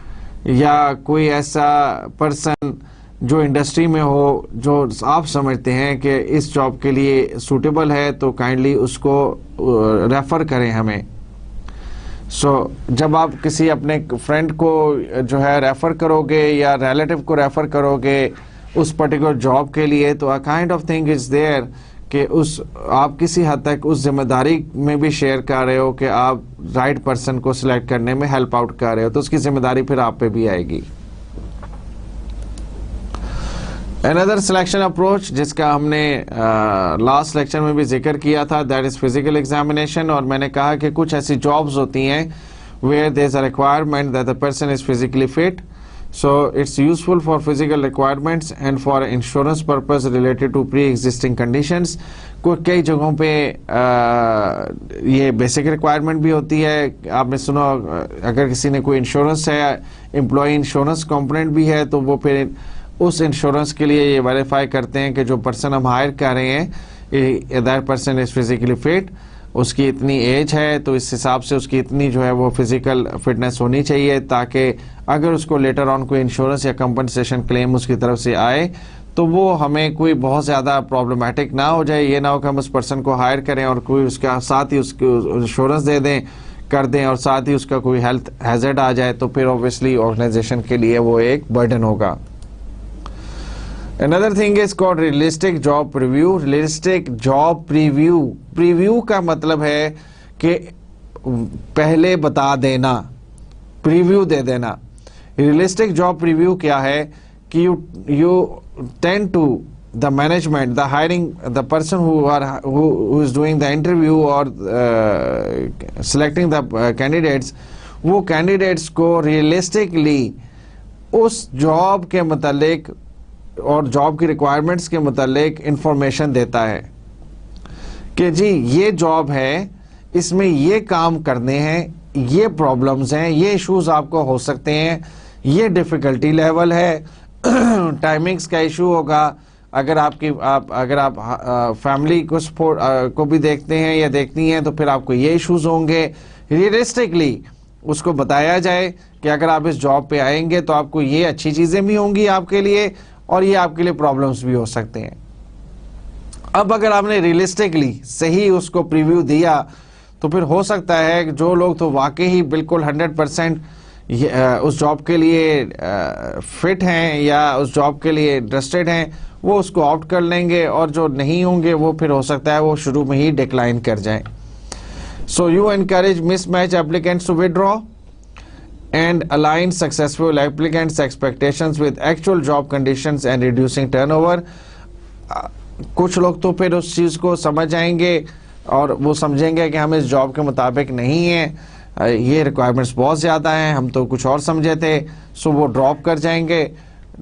یا کوئی ایسا پرسن جو انڈسٹری میں ہو جو آپ سمجھتے ہیں کہ اس جاب کے لیے سوٹیبل ہے، تو کائنڈلی اس کو ریفر کریں ہمیں. جب آپ کسی اپنے فرینڈ کو جو ہے ریفر کرو گے یا ریلیٹیو کو ریفر کرو گے اس پرٹیکولر جاب کے لیے، تو a kind of thing is there کہ آپ کسی حد تک اس ذمہ داری میں بھی شیئر کر رہے ہو کہ آپ رائٹ پرسن کو سلیکٹ کرنے میں ہیلپ آؤٹ کر رہے ہو، تو اس کی ذمہ داری پھر آپ پہ بھی آئے گی. Another selection approach جس کا ہم نے لاسٹ لیکچر میں بھی ذکر کیا تھا، that is physical examination. اور میں نے کہا کہ کچھ ایسی جابز ہوتی ہیں where there is a requirement that the person is physically fit, so it's useful for physical requirements and for insurance purpose related to pre-existing conditions. کئی جگہوں پہ یہ بیسک ریکوائرمنٹ بھی ہوتی ہے. آپ نے سنا اگر کسی نے کوئی انشورنس ہے، امپلائی انشورنس کمپوننٹ بھی ہے، تو وہ پھر اس انشورنس کے لیے یہ ویریفائی کرتے ہیں کہ جو پرسن ہم ہائر کر رہے ہیں that person is physically fit, اس کی اتنی ایج ہے تو اس حساب سے اس کی اتنی جو ہے وہ فزیکل فٹنس ہونی چاہیے، تاکہ اگر اس کو لیٹر آن کوئی انشورنس یا کمپنسیشن کلیم اس کی طرف سے آئے تو وہ ہمیں کوئی بہت زیادہ پرابلمٹک نہ ہو جائے. یہ نہ ہو کہ ہم اس پرسن کو ہائر کریں اور کوئی اس کا ساتھ ہی اس کو انشورنس کر دیں اور ساتھ ہی اس کا کوئی ہیلتھ ہیزرڈ آ جائے، تو پھر اوبویسلی آرگنائزیشن کے لیے وہ ایک برڈن ہوگا. Another thing is called realistic job preview. Realistic job preview. Preview کا مطلب ہے کہ پہلے بتا دینا، preview دے دینا. Realistic job preview کیا ہے کہ you tend to the management, the hiring, the person who is doing the interview or selecting the candidates، وہ candidates کو realistically اس جاب کے متعلق اور جاب کی ریکوائرمنٹس کے متعلق انفارمیشن دیتا ہے کہ جی یہ جاب ہے، اس میں یہ کام کرنے ہیں، یہ پرابلمز ہیں، یہ ایشوز آپ کو ہو سکتے ہیں، یہ ڈیفیکلٹی لیول ہے، ٹائمنگز کا ایشو ہوگا، اگر آپ فیملی کو بھی دیکھتے ہیں یا دیکھنی ہے تو پھر آپ کو یہ ایشوز ہوں گے. ریئلسٹکلی اس کو بتایا جائے کہ اگر آپ اس جاب پہ آئیں گے تو آپ کو یہ اچھی چیزیں بھی ہوں گی آپ کے لیے اور یہ آپ کے لیے پرابلمز بھی ہو سکتے ہیں. اب اگر آپ نے ریئلسٹکلی صحیح اس کو پریویو دیا تو پھر ہو سکتا ہے کہ جو لوگ تو واقعی بالکل 100% اس جاب کے لیے فٹ ہیں یا اس جاب کے لیے انٹرسٹڈ ہیں وہ اس کو آؤٹ کر لیں گے، اور جو نہیں ہوں گے وہ پھر ہو سکتا ہے وہ شروع میں ہی ڈکلائن کر جائیں. So you encourage mismatch applicants to withdraw and align successful applicants' expectations with actual job conditions and reducing turnover. کچھ لوگ تو پھر اس چیز کو سمجھ جائیں گے اور وہ سمجھیں گے کہ ہم اس جاب کے مطابق نہیں ہیں، یہ ریکوائرمنٹس بہت زیادہ ہیں، ہم تو کچھ اور سمجھے تھے، سو وہ ڈراپ کر جائیں گے.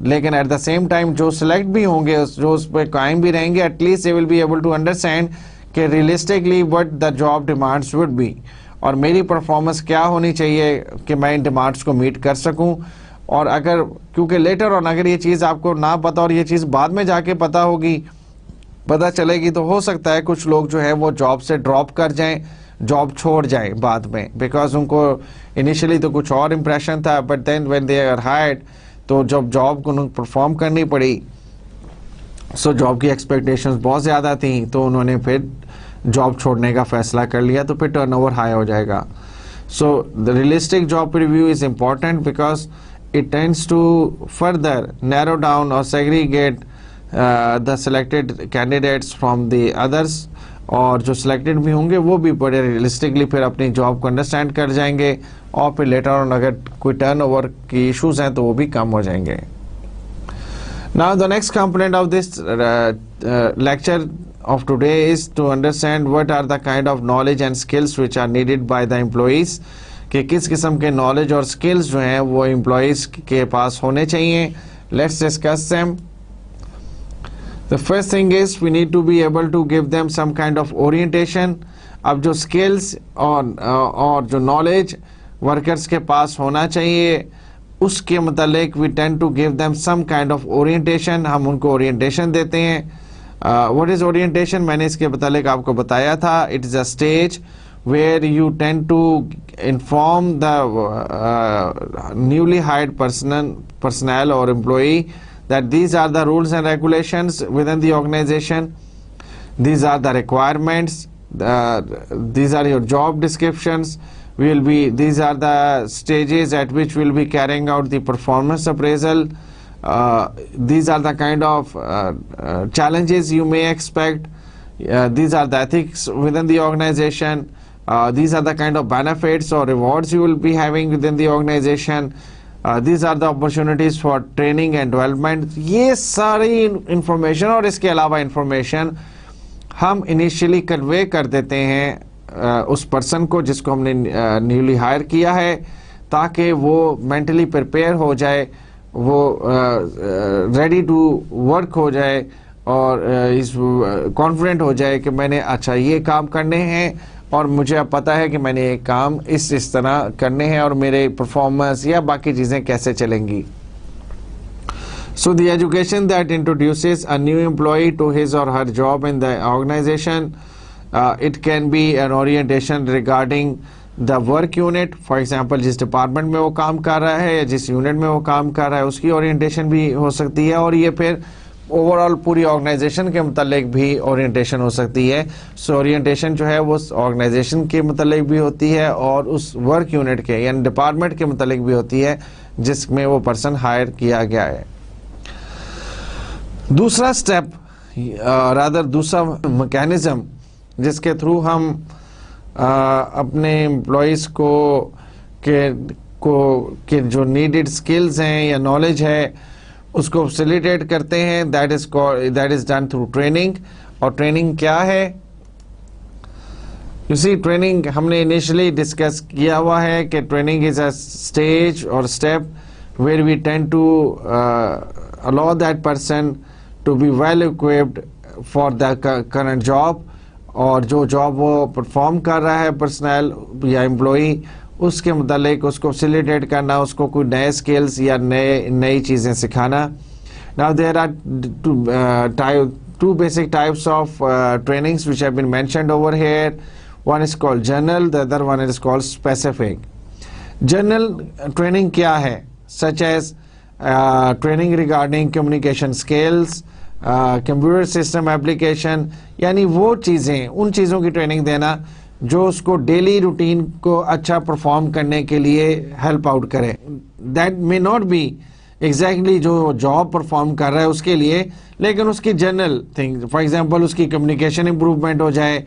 لیکن ایٹ دا سیم ٹائم جو سلیکٹ بھی ہوں گے، جو اس پہ قائم بھی رہیں گے، at least they will be able to understand کہ realistically what the job demands would be, اور میری پرفارمنس کیا ہونی چاہیے کہ میں ان ڈیمانڈس کو میٹ کر سکوں. اور اگر کیونکہ لیٹر آن اگر یہ چیز آپ کو نہ پتا اور یہ چیز بعد میں جا کے پتا چلے گی تو ہو سکتا ہے کچھ لوگ جو ہے وہ جاب سے ڈراپ کر جائیں، جاب چھوڑ جائیں بعد میں، بیکاز ان کو انیشلی تو کچھ اور امپریشن تھا، but then when they are hired تو جب جاب کو پرفارم کرنی پڑی، سو جاب کی ایکسپیکٹیشنز بہت زیادہ تھیں تو انہوں نے پھر جاب چھوڑنے کا فیصلہ کر لیا، تو پھر ٹرن اوور ہائی ہو جائے گا. So the realistic job review is important because it tends to further narrow down or segregate the selected candidates from the others, اور جو سلیکٹڈ بھی ہوں گے وہ بھی بڑے ریئلسٹکلی پھر اپنی جاب کو انڈرسٹینڈ کر جائیں گے، اور پھر لیٹر آن اگر کوئی ٹرن اوور کی ایشوز ہیں تو وہ بھی کم ہو جائیں گے. Now the next component of this lecture of today is to understand what are the kind of knowledge and skills which are needed by the employees، کہ کس قسم کے knowledge اور skills جو ہیں وہ employees کے پاس ہونے چاہیے. Let's discuss them. The first thing is we need to be able to give them some kind of orientation. اب جو skills اور جو knowledge workers کے پاس ہونا چاہیے اس کے متعلق we tend to give them some kind of orientation، ہم ان کو orientation دیتے ہیں. What is orientation? میں نے اس کے متعلق آپ کو بتایا تھا. It is a stage where you tend to inform the newly hired personnel or employee that these are the rules and regulations within the organization, these are the requirements, these are your job descriptions. These are the stages at which we'll be carrying out the performance appraisal. These are the kind of challenges you may expect. These are the ethics within the organization. These are the kind of benefits or rewards you will be having within the organization. These are the opportunities for training and development. یہ ساری information اور اس کے علاوہ information ہم initially کنوے کر دیتے ہیں اس پرسن کو جس کو ہم نے نیولی ہائر کیا ہے, تاکہ وہ مینٹلی پریپیئر ہو جائے, وہ ریڈی ٹو ورک ہو جائے اور کانفیڈنٹ ہو جائے کہ میں نے اچھا یہ کام کرنے ہیں اور مجھے اب پتہ ہے کہ میں نے یہ کام اس طرح کرنے ہیں اور میرے پرفارمنس یا باقی چیزیں کیسے چلیں گی. So the education that introduces a new employee to his or her job in the organization, it can be an orientation regarding the work unit. For example, جس ڈپارٹمنٹ میں وہ کام کر رہا ہے یا جس یونٹ میں وہ کام کر رہا ہے اس کی اورینٹیشن بھی ہو سکتی ہے, اور یہ پھر اوور آل پوری آرگنائزیشن کے متعلق بھی اورینٹیشن ہو سکتی ہے. سو اورینٹیشن جو ہے وہ آرگنائزیشن کے متعلق بھی ہوتی ہے اور اس ورک یونٹ کے یعنی ڈپارٹمنٹ کے متعلق بھی ہوتی ہے جس میں وہ پرسن ہائر کیا گیا ہے. دوسرا سٹیپ دوسرا میکینزم جس کے تھرو ہم اپنے امپلائیز کو جو نیڈڈ سکلز ہیں یا نالج ہے اس کو فیسیلیٹیٹ کرتے ہیں, that is done through training. اور ٹریننگ کیا ہے؟ ٹریننگ ہم نے انیشلی ڈسکس کیا ہوا ہے کہ ٹریننگ از اے اسٹیج اور step where we tend to allow that person to be well equipped for the current job, اور جو جاب وہ پرفارم کر رہا ہے پرسنل یا امپلائی اس کے متعلق اس کو فیسیلیٹیٹ کرنا, اس کو کوئی نئے اسکلز یا نئی چیزیں سکھانا. Now there are two basic types of trainings which have been mentioned over here. One is called general, the other one is called specific. General training کیا ہے؟ Such as training regarding communication skills, computer system application, یعنی وہ چیزیں ان چیزوں کی training دینا جو اس کو ڈیلی روٹین کو اچھا پرفارم کرنے کے لیے ہیلپ آؤٹ کرے. That may not be exactly جو جاب پرفارم کر رہا ہے اس کے لیے, لیکن اس کی جنرل تھنگ, فار ایگزامپل اس کی کمیونیکیشن امپروومنٹ ہو جائے,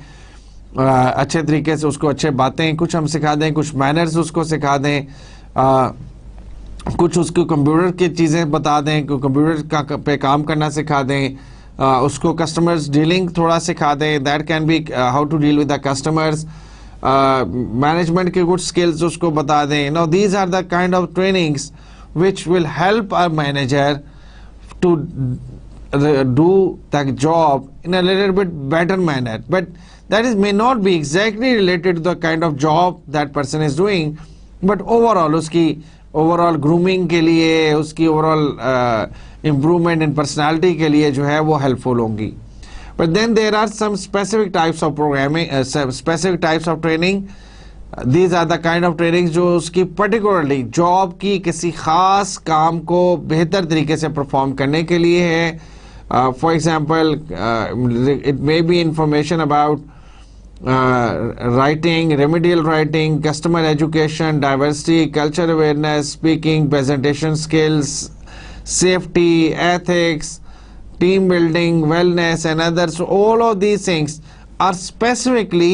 اچھے طریقے سے اس کو اچھے باتیں کچھ ہم سکھا دیں, کچھ مینرز اس کو سکھا دیں, کچھ اس کو کمپیوٹر کی چیزیں بتا دیں, کمپیوٹر پہ کام کرنا سکھا دیں, اس کو کسٹمرز ڈیلنگ تھوڑا سکھا دیں, that can be how to deal with the customers, management کے کچھ اسکلز اس کو بتا دیں. Now these are the kind of trainings which will help our manager to do the job in a little bit better manner, but that may not be exactly related to the kind of job that person is doing, but overall uski overall grooming ke liye, uski overall improvement in personality ke liye jo hai wo helpful hongi. But then there are some specific types of programming, specific types of training. These are the kind of trainings جو اس کی particularly job کی کسی خاص کام کو بہتر طریقے سے perform کرنے کے لیے ہے. For example, it may be information about writing, remedial writing, customer education, diversity, culture awareness, speaking, presentation skills, safety, ethics, team building, wellness and others. So all of these things are specifically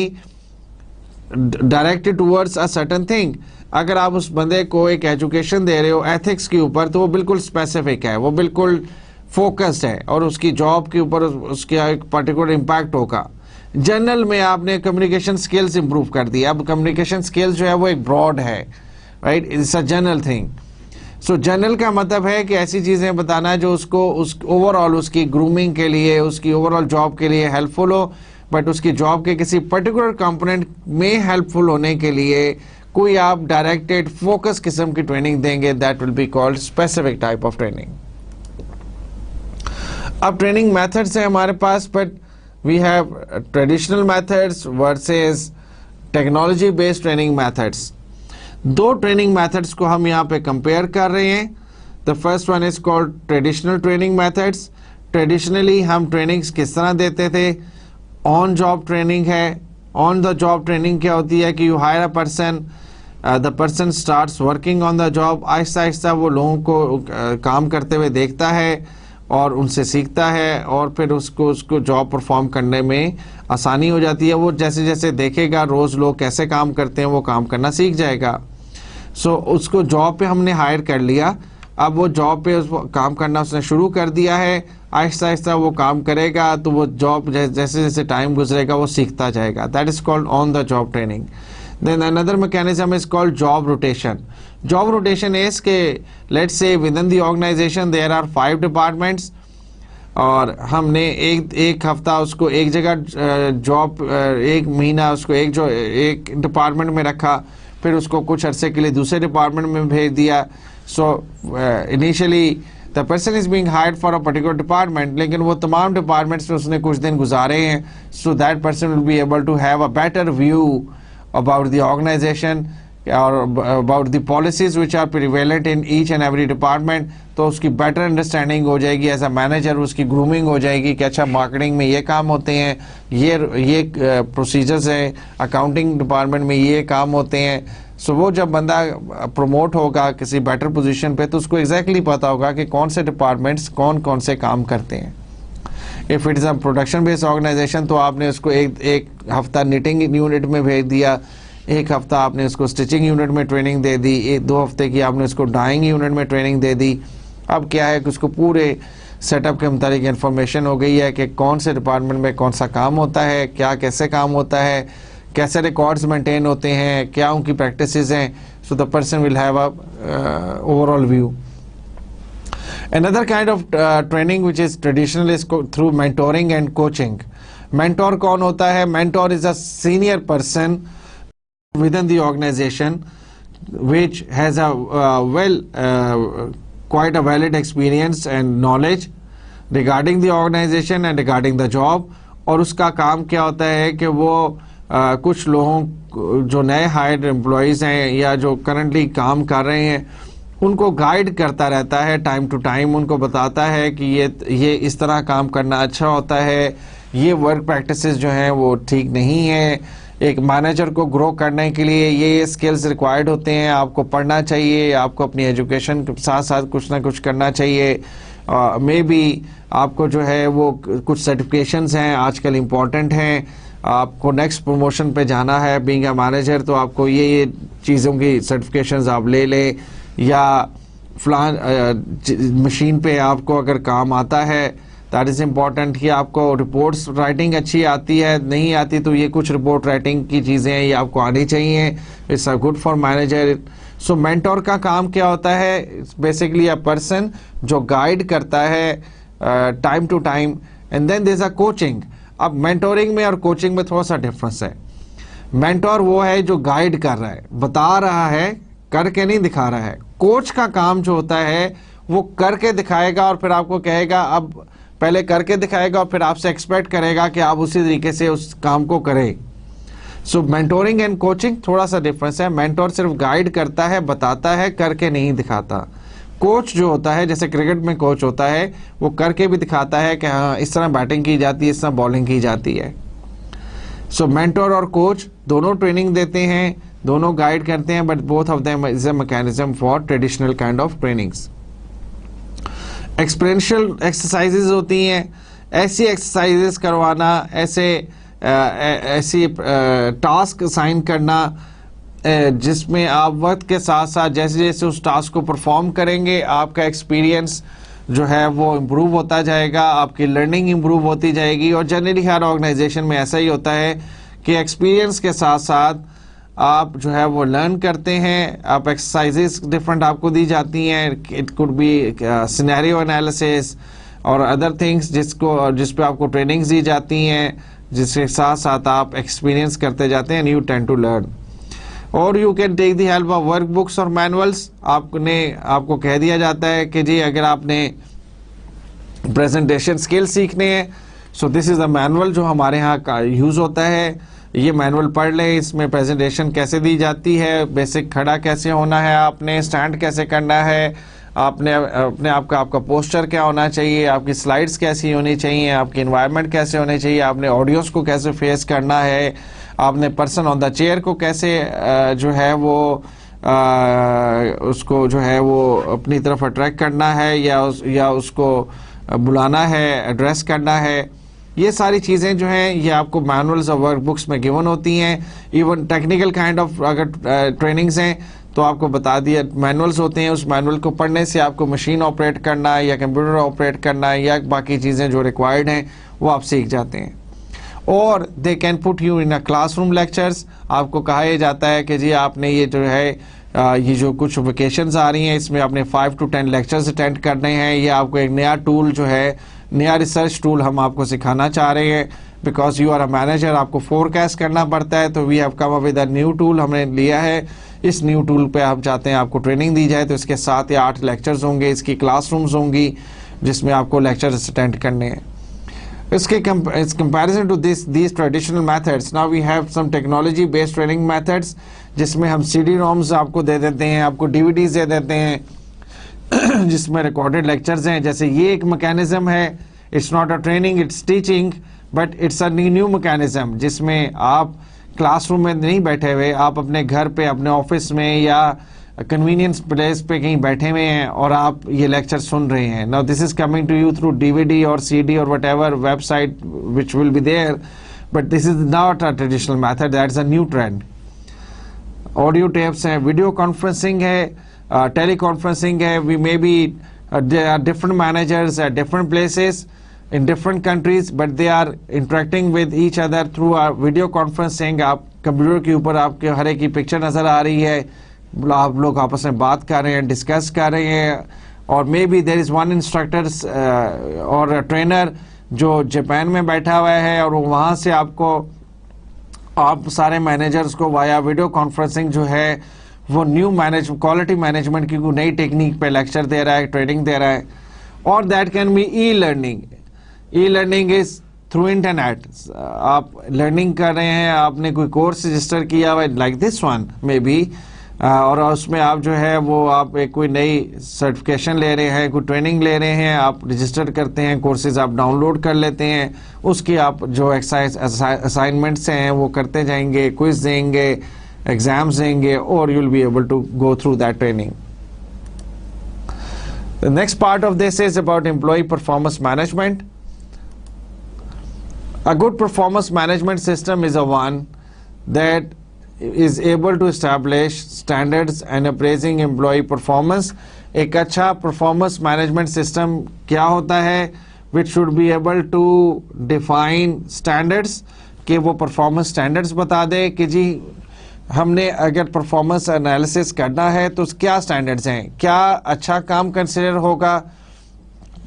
directed towards a certain thing. اگر آپ اس بندے کو ایک education دے رہے ہو ethics کے اوپر تو وہ بالکل اسپیسیفک ہے, وہ بالکل فوکسڈ ہے اور اس کی جاب کے اوپر اس کا ایک پرٹیکولر امپیکٹ ہوگا. جنرل میں آپ نے کمیونیکیشن سکلز امپروو کر دی, اب کمیونیکیشن سکلز جو ہے وہ ایک براڈ ہے, right, it's a general thing. So general کا مطلب ہے کہ ایسی چیزیں بتانا جو اس کو اوور آل اس کی گرومنگ کے لیے, اس کی اوور آل جاب کے لیے ہیلپ فل ہو, بٹ اس کی جاب کے کسی پرٹیکولر کمپوننٹ میں ہیلپ فل ہونے کے لیے کوئی آپ ڈائریکٹڈ فوکس قسم کی ٹریننگ دیں گے, that will be called specific type of training. اب ٹریننگ میتھڈس ہیں ہمارے پاس, but we have traditional methods versus technology based training methods. دو ٹریننگ میتھڈس کو ہم یہاں پہ کمپیئر کر رہے ہیں. The first one is called traditional training methods. Traditionally ہم ٹریننگس کس طرح دیتے تھے؟ آن جاب ٹریننگ ہے. آن دا جاب ٹریننگ کیا ہوتی ہے کہ you hire a person, the person starts working on the job. آہستہ آہستہ وہ لوگوں کو کام کرتے ہوئے دیکھتا ہے اور ان سے سیکھتا ہے, اور پھر اس کو جاب پرفارم کرنے میں آسانی ہو جاتی ہے. وہ جیسے جیسے دیکھے گا روز لوگ کیسے کام کرتے ہیں وہ کام کرنا سیکھ جائے گا. سو اس کو جاب پہ ہم نے ہائر کر لیا. اب وہ جاب پہ کام کرنا اس نے شروع کر دیا ہے. آہستہ آہستہ وہ کام کرے گا تو وہ جاب جیسے جیسے ٹائم گزرے گا وہ سیکھتا جائے گا. That is called on the job training. Then another mechanism is called job rotation. Job rotation is کہ let's say within the organization there are 5 departments, اور ہم نے ایک ہفتہ اس کو ایک جگہ جاب, ایک مہینہ اس کو ایک ڈپارٹمنٹ میں رکھا, پھر اس کو کچھ عرصے کے لیے دوسرے ڈپارٹمنٹ میں بھیج دیا. سو initially the person is being hired for a particular department, لیکن وہ تمام ڈپارٹمنٹس میں اس نے کچھ دن گزارے ہیں. So that person will be able to have a better view about the organization or about the policies which are prevalent in each and every department. تو اس کی بیٹر انڈرسٹینڈنگ ہو جائے گی. ایز اے مینیجر اس کی grooming ہو جائے گی کہ اچھا marketing میں یہ کام ہوتے ہیں, یہ پروسیجرز ہیں, اکاؤنٹنگ ڈپارٹمنٹ میں یہ کام ہوتے ہیں. سو وہ جب بندہ پروموٹ ہوگا کسی بیٹر پوزیشن پہ تو اس کو ایگزیکٹلی پتا ہوگا کہ کون سے ڈپارٹمنٹس کون سے کام کرتے ہیں. If it is a production base organisation تو آپ نے اس کو ایک ہفتہ نیٹنگ یونٹ میں بھیج دیا, ایک ہفتہ آپ نے اس کو اسٹچنگ یونٹ میں ٹریننگ دے دی, 2 ہفتے کی آپ نے اس کو ڈائنگ یونٹ میں ٹریننگ دے دی. اب کیا ہے کہ اس کو پورے سیٹ اپ کے متعلق انفارمیشن ہو گئی ہے کہ کون سے ڈپارٹمنٹ میں کون سا کام ہوتا ہے, کیا کیسے کام ہوتا ہے, کیسے ریکارڈز مینٹین ہوتے ہیں, کیا ان کی پریکٹسز ہیں. So the person will have a overall view. Another kind of training which is traditional is through mentoring and coaching. Mentor کون ہوتا ہے؟ Mentor is a senior person within the organization which has a quite a valid experience and knowledge regarding the organization and regarding the job. اور اس کا کام کیا ہوتا ہے کہ وہ کچھ لوگوں جو نئے ہائرڈ امپلائیز ہیں یا جو کرنٹلی کام کر رہے ہیں ان کو گائیڈ کرتا رہتا ہے ٹائم ٹو ٹائم. ان کو بتاتا ہے کہ یہ اس طرح کام کرنا اچھا ہوتا ہے, یہ ورک پریکٹسز جو ہیں وہ ٹھیک نہیں ہیں. ایک مینیجر کو گرو کرنے کے لیے یہ سکلز ریکوائرڈ ہوتے ہیں, آپ کو پڑھنا چاہیے, آپ کو اپنی ایجوکیشن کے ساتھ ساتھ کچھ نہ کچھ کرنا چاہیے. مے بی آپ کو جو ہے وہ کچھ سرٹیفکیشنز ہیں آج کل امپورٹنٹ ہیں, آپ کو نیکسٹ پروموشن پہ جانا ہے بینگ اے مینیجر تو آپ کو یہ چیزوں کی سرٹیفکیشنز آپ لے لیں. یا فلان مشین پہ آپ کو اگر کام آتا ہے دیٹ از امپورٹنٹ کہ آپ کو رپورٹس رائٹنگ اچھی آتی ہے, نہیں آتی تو یہ کچھ رپورٹ رائٹنگ کی چیزیں ہیں یہ آپ کو آنی چاہیے. It's a good for manager. So mentor کا کام کیا ہوتا ہے؟ بیسیکلی اے پرسن جو گائیڈ کرتا ہے time to time. And then there is a coaching. اب مینٹورنگ میں اور کوچنگ میں تھوڑا سا ڈفرنس ہے. مینٹور وہ ہے جو گائیڈ کر رہا ہے, بتا رہا ہے, کر کے نہیں دکھا رہا ہے. کوچ کا کام جو ہوتا ہے وہ کر کے دکھائے گا اور پھر آپ کو کہے گا, اب پہلے کر کے دکھائے گا اور پھر آپ سے ایکسپیکٹ کرے گا کہ آپ اسی طریقے سے اس کام کو کریں. سو مینٹورنگ اینڈ کوچنگ تھوڑا سا ڈفرنس ہے. مینٹور صرف گائیڈ کرتا ہے, بتاتا ہے, کر کے نہیں دکھاتا. کوچ جو ہوتا ہے جیسے کرکٹ میں کوچ ہوتا ہے وہ کر کے بھی دکھاتا ہے کہ ہاں اس طرح بیٹنگ کی جاتی ہے, اس طرح بالنگ کی جاتی ہے. سو مینٹور اور کوچ دونوں ٹریننگ دیتے ہیں, دونوں گائیڈ کرتے ہیں, but both of them is a mechanism for traditional kind of trainings. Experiential exercises ہوتی ہیں, ایسی ایکسرسائزز کروانا, ایسی ٹاسک اسائن کرنا جس میں آپ وقت کے ساتھ ساتھ جیسے جیسے اس ٹاسک کو پرفارم کریں گے آپ کا ایکسپیرینس جو ہے وہ امپروو ہوتا جائے گا, آپ کی لرننگ امپروو ہوتی جائے گی. اور جنرلی ہر آرگنائزیشن میں ایسا ہی ہوتا ہے کہ ایکسپیرینس کے ساتھ ساتھ آپ جو ہے وہ لرن کرتے ہیں. آپ ایکسرسائزز ڈفرنٹ آپ کو دی جاتی ہیں, it could be scenario analysis اور ادر تھنگس جس پہ آپ کو ٹریننگز دی جاتی ہیں, جس کے ساتھ ساتھ آپ ایکسپیرینس کرتے جاتے ہیں. You tend to learn. Or you can take the help of workbooks or manuals. آپ کو کہہ دیا جاتا ہے کہ جی اگر آپ نے پریزنٹیشن اسکل سیکھنے ہیں. سو دس از اے مینول جو ہمارے ہاں کا یوز ہوتا ہے. یہ مینول پڑھ لیں. اس میں پریزنٹیشن کیسے دی جاتی ہے, بیسک کھڑا کیسے ہونا ہے, آپ نے اسٹینڈ کیسے کرنا ہے, آپ نے اپنے آپ کا پوسچر کیا ہونا چاہیے, آپ کی سلائڈس کیسی ہونی چاہیے, آپ کی انوائرمنٹ کیسے ہونے چاہیے, آپ نے آڈینس کو کیسے فیس کرنا ہے, آپ نے پرسن آن دا چیئر کو کیسے جو ہے وہ اس کو جو ہے وہ اپنی طرف اٹریکٹ کرنا ہے یا اس کو بلانا ہے, ایڈریس کرنا ہے. یہ ساری چیزیں جو ہیں یہ آپ کو مینولز اور ورک بکس میں گیون ہوتی ہیں. ایون ٹیکنیکل کائنڈ آف اگر ٹریننگز ہیں تو آپ کو بتا دیا مینولز ہوتے ہیں. اس مینول کو پڑھنے سے آپ کو مشین آپریٹ کرنا ہے یا کمپیوٹر آپریٹ کرنا ہے یا باقی چیزیں جو ریکوائرڈ ہیں وہ آپ سیکھ جاتے ہیں. اور they can put you in class room lectures. آپ کو کہا یہ جاتا ہے کہ جی آپ نے یہ جو ہے یہ جو کچھ ویکیشنز آ رہی ہیں اس میں آپ نے 5 to 10 لیکچرز اٹینڈ کرنے ہیں. یہ آپ کو ایک نیا ٹول جو ہے, نیا ریسرچ ٹول ہم آپ کو سکھانا چاہ رہے ہیں. Because you are a manager, آپ کو فورکاسٹ کرنا پڑتا ہے. تو we have come up with a new tool, ہم نے لیا ہے. اس نیو ٹول پہ آپ چاہتے ہیں آپ کو ٹریننگ دی جائے تو اس کے 7 یا 8 لیکچرز ہوں گے, اس کی کلاس رومز ہوں گی جس میں آپ کو لیکچرز اٹینڈ کرنے ہیں. اس کے comparison to these traditional methods, now we have some technology based training methods جس میں ہم CD-ROMs آپ کو دے دیتے ہیں, آپ کو DVDs دے دیتے ہیں جس میں ریکارڈڈ لیکچرز ہیں. جیسے یہ ایک میکینزم ہے, it's not a training, it's teaching, but it's a new mechanism جس میں آپ کلاس روم میں نہیں بیٹھے ہوئے, آپ اپنے گھر پہ, اپنے آفس میں یا کنوینئنس پلیس پہ کہیں بیٹھے ہوئے ہیں اور آپ یہ لیکچر سن رہے ہیں. Now this is coming to you through DVD or CD or whatever website which will be there, but this is not a traditional method. That's a new trend. Audio tapes ہیں, video conferencing ہے, ٹیلی conferencing ہے. We may be there are different managers at different places in different countries, but they are interacting with each other through video conferencing. آپ computer کے اوپر آپ کے ہر ایک کی پکچر نظر آ رہی ہے, آپ لوگ آپس میں بات کر رہے ہیں, ڈسکس کر رہے ہیں. اور may be there is one instructor اور ٹرینر جو جاپان میں بیٹھا ہوا ہے اور وہاں سے آپ سارے مینیجرز کو وایا ویڈیو کانفرنسنگ جو ہے وہ نیو کوالٹی مینجمنٹ کی کوئی نئی ٹیکنیک پہ لیکچر دے رہا ہے, ٹریننگ دے رہا ہے. اور that can be e learning. E learning is through internet. آپ لرننگ کر رہے ہیں, آپ نے کوئی کورس رجسٹر کیا ہوا ہے like this one may be, اور اس میں آپ جو ہے وہ آپ ایک کوئی نئی سرٹیفکیشن لے رہے ہیں, کوئی ٹریننگ لے رہے ہیں, آپ رجسٹر کرتے ہیں, کورسز آپ ڈاؤن لوڈ کر لیتے ہیں, اس کی آپ جو اسائنمنٹس ہیں وہ کرتے جائیں گے, کوئز دیں گے, ایگزامز دیں گے, اور you will be able to go through that training. The next part of this is about employee performance management. A good performance management system is a one that is able to establish standards and appraising employee performance. ایک اچھا performance management system کیا ہوتا ہے, which should be able to define standards, کہ وہ performance standards بتا دے کہ جی ہم نے اگر پرفارمنس انالیسس کرنا ہے تو کیا سٹینڈرڈز ہیں, کیا اچھا کام کنسیڈر ہوگا,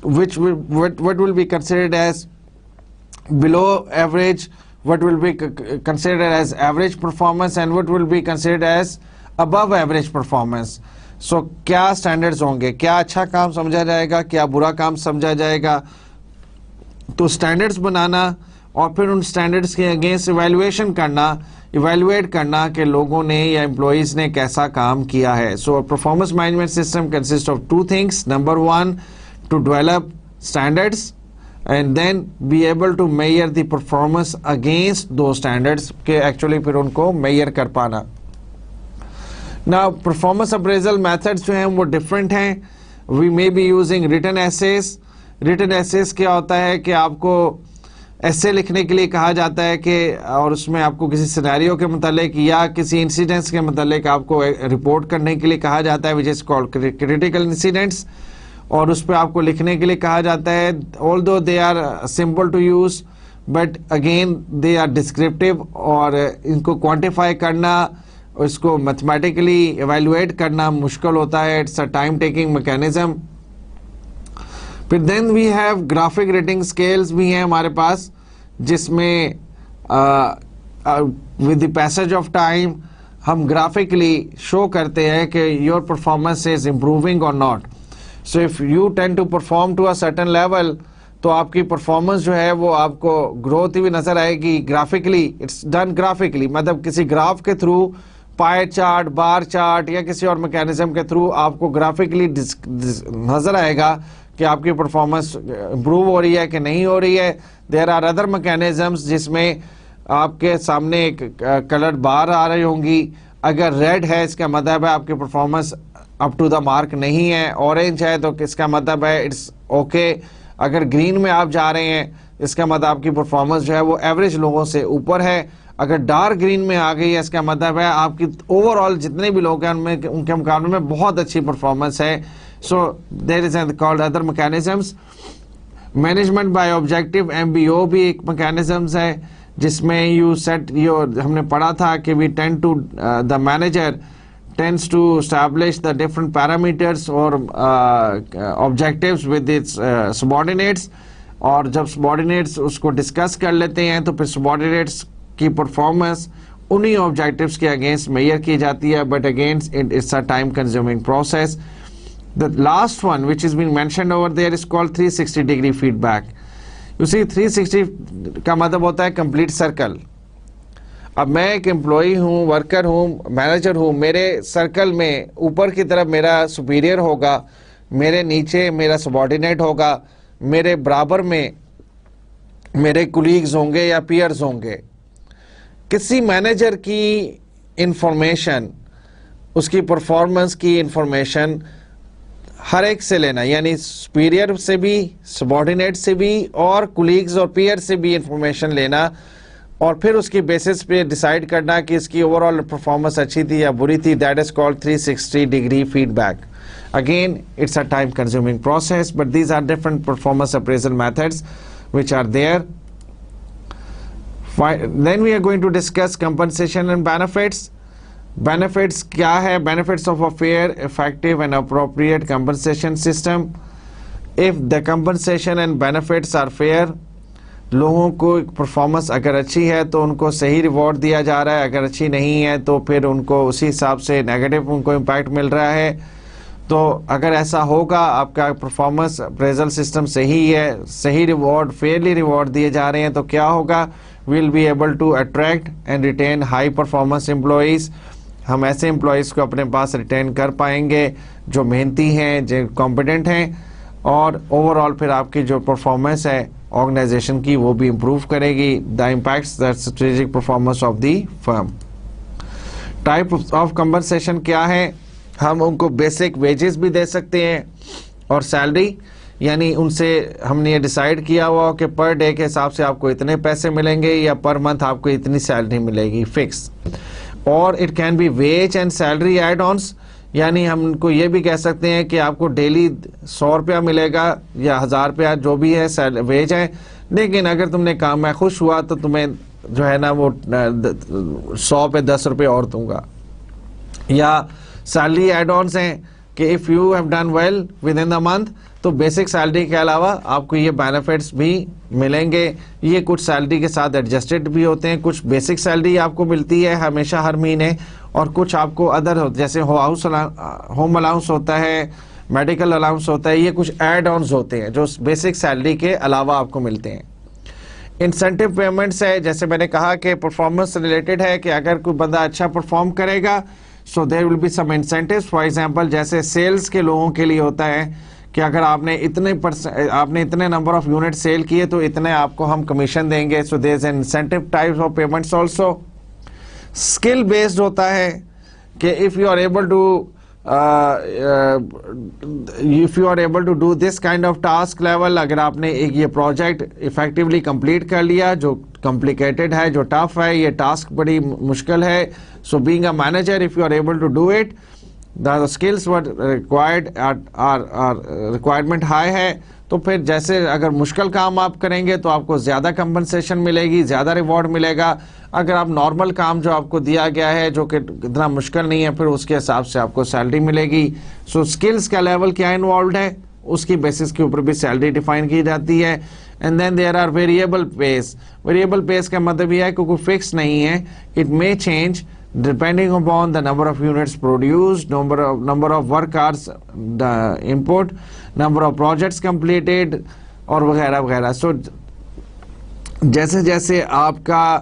what will be considered as below average, what will be considered as average performance, and what will be considered as above average performance. So کیا سٹینڈرڈز ہوں گے, کیا اچھا کام سمجھا جائے گا, کیا برا کام سمجھا جائے گا. تو سٹینڈرڈز بنانا اور پھر ان سٹینڈرڈز کے اگینسٹ ایویلویٹ کرنا کہ لوگوں نے یا امپلائیز نے کیسا کام کیا ہے. So performance management system consist of 2 things. Number 1, to develop standards and then be able to measure the performance against those standards, کہ ایکچولی پھر ان کو میئر کر پانا. Now performance appraisal methods جو ہیں وہ ڈفرینٹ ہیں. We may be using written essays. Written essays کیا ہوتا ہے کہ آپ کو ایسے لکھنے کے لیے کہا جاتا ہے کہ, اور اس میں آپ کو کسی سینیریو کے متعلق یا کسی انسیڈنٹس کے متعلق آپ کو رپورٹ کرنے کے لیے کہا جاتا ہے, which is called critical incidents, اور اس پہ آپ کو لکھنے کے لیے کہا جاتا ہے. although they are simple to use but again they are descriptive, اور ان کو کوانٹیفائی کرنا, اس کو میتھمیٹیکلی ایویلویٹ کرنا مشکل ہوتا ہے. It's a time taking mechanism. پھر then we have graphic rating scales بھی ہیں ہمارے پاس, جس میں with the passage of time ہم گرافکلی شو کرتے ہیں کہ your performance is improving or not. So if you tend to perform to a certain level, تو آپ کی پرفارمنس جو ہے وہ آپ کو گرو ہوتی ہوئی نظر آئے گی گرافکلی. اٹس ڈن گرافکلی, مطلب کسی گراف کے تھرو, پائے چارٹ, بار چارٹ یا کسی اور میکینزم کے تھرو آپ کو گرافکلی نظر آئے گا کہ آپ کی پرفارمنس امپروو ہو رہی ہے کہ نہیں ہو رہی ہے. دیر آر ادر میکینزمس جس میں آپ کے سامنے ایک کلرڈ بار آ رہی ہوں گی. اگر ریڈ ہے اس کا مطلب ہے آپ کی performance up to the mark نہیں ہے. اورنج ہے تو اس کا مطلب ہے اٹس اوکے. اگر گرین میں آپ جا رہے ہیں اس کا مطلب آپ کی پرفارمنس جو ہے وہ ایوریج لوگوں سے اوپر ہے. اگر ڈارک گرین میں آ گئی ہے اس کا مطلب ہے آپ کی اوور آل جتنے بھی لوگ ہیں ان کے مقابلے میں بہت اچھی پرفارمنس ہے. So there is called other mechanisms. Management by objective, MBO بھی ایک میکینزمس ہے جس میں یو سیٹ, ہم نے پڑھا تھا کہ we tend to the manager tends to establish the different parameters or objectives with its subordinates. اور جب subordinates اس کو ڈسکس کر لیتے ہیں تو پھر subordinates کی پرفارمنس انہی objectives کے اگینسٹ میئر کی جاتی ہے. but against it's a time consuming process. The last one which has been mentioned over there is called 360-degree feedback. You see 360 کا مطلب ہوتا ہے complete circle. اب میں ایک امپلائی ہوں, ورکر ہوں, مینیجر ہوں. میرے سرکل میں اوپر کی طرف میرا سپیریئر ہوگا, میرے نیچے میرا سبارڈینیٹ ہوگا, میرے برابر میں میرے کولیگز ہوں گے یا پیئرز ہوں گے. کسی مینیجر کی انفارمیشن, اس کی پرفارمنس کی انفارمیشن ہر ایک سے لینا, یعنی سپیریئر سے بھی, سبارڈینیٹ سے بھی اور کولیگز اور پیئر سے بھی انفارمیشن لینا, اور پھر اس کی بیسس پہ ڈیسائیڈ کرنا کہ اس کی اوور آل پرفارمنس اچھی تھی یا بری تھی. That is called 360-degree feedback. Again, it's a time consuming process, but these are different performance appraisal methods which are there. Then we are going to discuss compensation and benefits. Benefits کیا ہے؟ Benefits of a fair, effective and appropriate compensation system. If the compensation and benefits are fair, لوگوں کو performance اگر اچھی ہے تو ان کو صحیح ریوارڈ دیا جا رہا ہے, اگر اچھی نہیں ہے تو پھر ان کو اسی حساب سے نیگیٹو ان کو امپیکٹ مل رہا ہے. تو اگر ایسا ہوگا, آپ کا پرفارمنس اپریزل سسٹم صحیح ہے, صحیح ریوارڈ, فیئرلی ریوارڈ دیے جا رہے ہیں, تو کیا ہوگا؟ We'll be able to attract and retain high performance employees. ہم ایسے امپلائیز کو اپنے پاس ریٹین کر پائیں گے جو محنتی ہیں, جو کمپیٹنٹ ہیں, اور اوور آل پھر آپ کی جو پرفارمنس ہے آرگنائزیشن کی وہ بھی امپروو کرے گی. The impacts the strategic performance of the firm. Type of compensation کیا ہے؟ ہم ان کو بیسک ویجز بھی دے سکتے ہیں اور سیلری, یعنی ان سے ہم نے یہ ڈیسائیڈ کیا ہوا کہ پر ڈے کے حساب سے آپ کو اتنے پیسے ملیں گے یا پر منتھ آپ کو اتنی سیلری ملے گی fix. Or it can be wage and salary add ons, یعنی ہم ان کو یہ بھی کہہ سکتے ہیں کہ آپ کو ڈیلی 100 روپیہ ملے گا یا 1000 روپیہ جو بھی ہے ویج ہے, لیکن اگر تم نے کام میں خوش ہوا تو تمہیں جو ہے نا وہ 100 پہ 10 روپے اور دوں گا. یا سیلری ایڈ آنس ہیں کہ if you have done well within the month تو بیسک سیلری کے علاوہ آپ کو یہ بینیفٹس بھی ملیں گے. یہ کچھ سیلری کے ساتھ ایڈجسٹڈ بھی ہوتے ہیں, کچھ بیسک سیلری آپ کو ملتی ہے ہمیشہ ہر مہینے, اور کچھ آپ کو ادر ہوتے جیسے ہوم الاؤنس ہوتا ہے, میڈیکل الاؤنس ہوتا ہے, یہ کچھ ایڈ آنز ہوتے ہیں جو بیسک سیلری کے علاوہ آپ کو ملتے ہیں. انسینٹیو پیمنٹس ہے, جیسے میں نے کہا کہ پرفارمنس ریلیٹڈ ہے کہ اگر کوئی بندہ اچھا پرفارم کرے گا so there will be some incentives. For example جیسے سیلز کے لوگوں کے لیے ہوتا ہے کہ اگر آپ نے اتنے نمبر آف یونٹ سیل کیے تو اتنے آپ کو ہم کمیشن دیں گے. So there is an incentive types of payments also. Skill based ہوتا ہے کہ if you are able to do this kind of task level, اگر آپ نے ایک یہ پروجیکٹ افیکٹولی کمپلیٹ کر لیا جو کمپلیکیٹڈ ہے, جو ٹف ہے, یہ ٹاسک بڑی مشکل ہے. So being a manager, if you are able to do it, the skills what required are requirement high ہے, تو پھر جیسے اگر مشکل کام آپ کریں گے تو آپ کو زیادہ کمپنسیشن ملے گی, زیادہ ریوارڈ ملے گا. اگر آپ نارمل کام جو آپ کو دیا گیا ہے جو کہ اتنا مشکل نہیں ہے, پھر اس کے حساب سے آپ کو سیلری ملے گی. سو اسکلس کا لیول کیا انوالوڈ ہے اس کی بیسس کے اوپر بھی سیلری ڈیفائن کی جاتی ہے. And then there are variable pays. Variable pays کا مطلب یہ ہے کہ کوئی فکس نہیں ہے, it may change depending upon the number of units produced, number of work hours the input, number of projects completed اور وغیرہ وغیرہ. سو جیسے جیسے آپ کا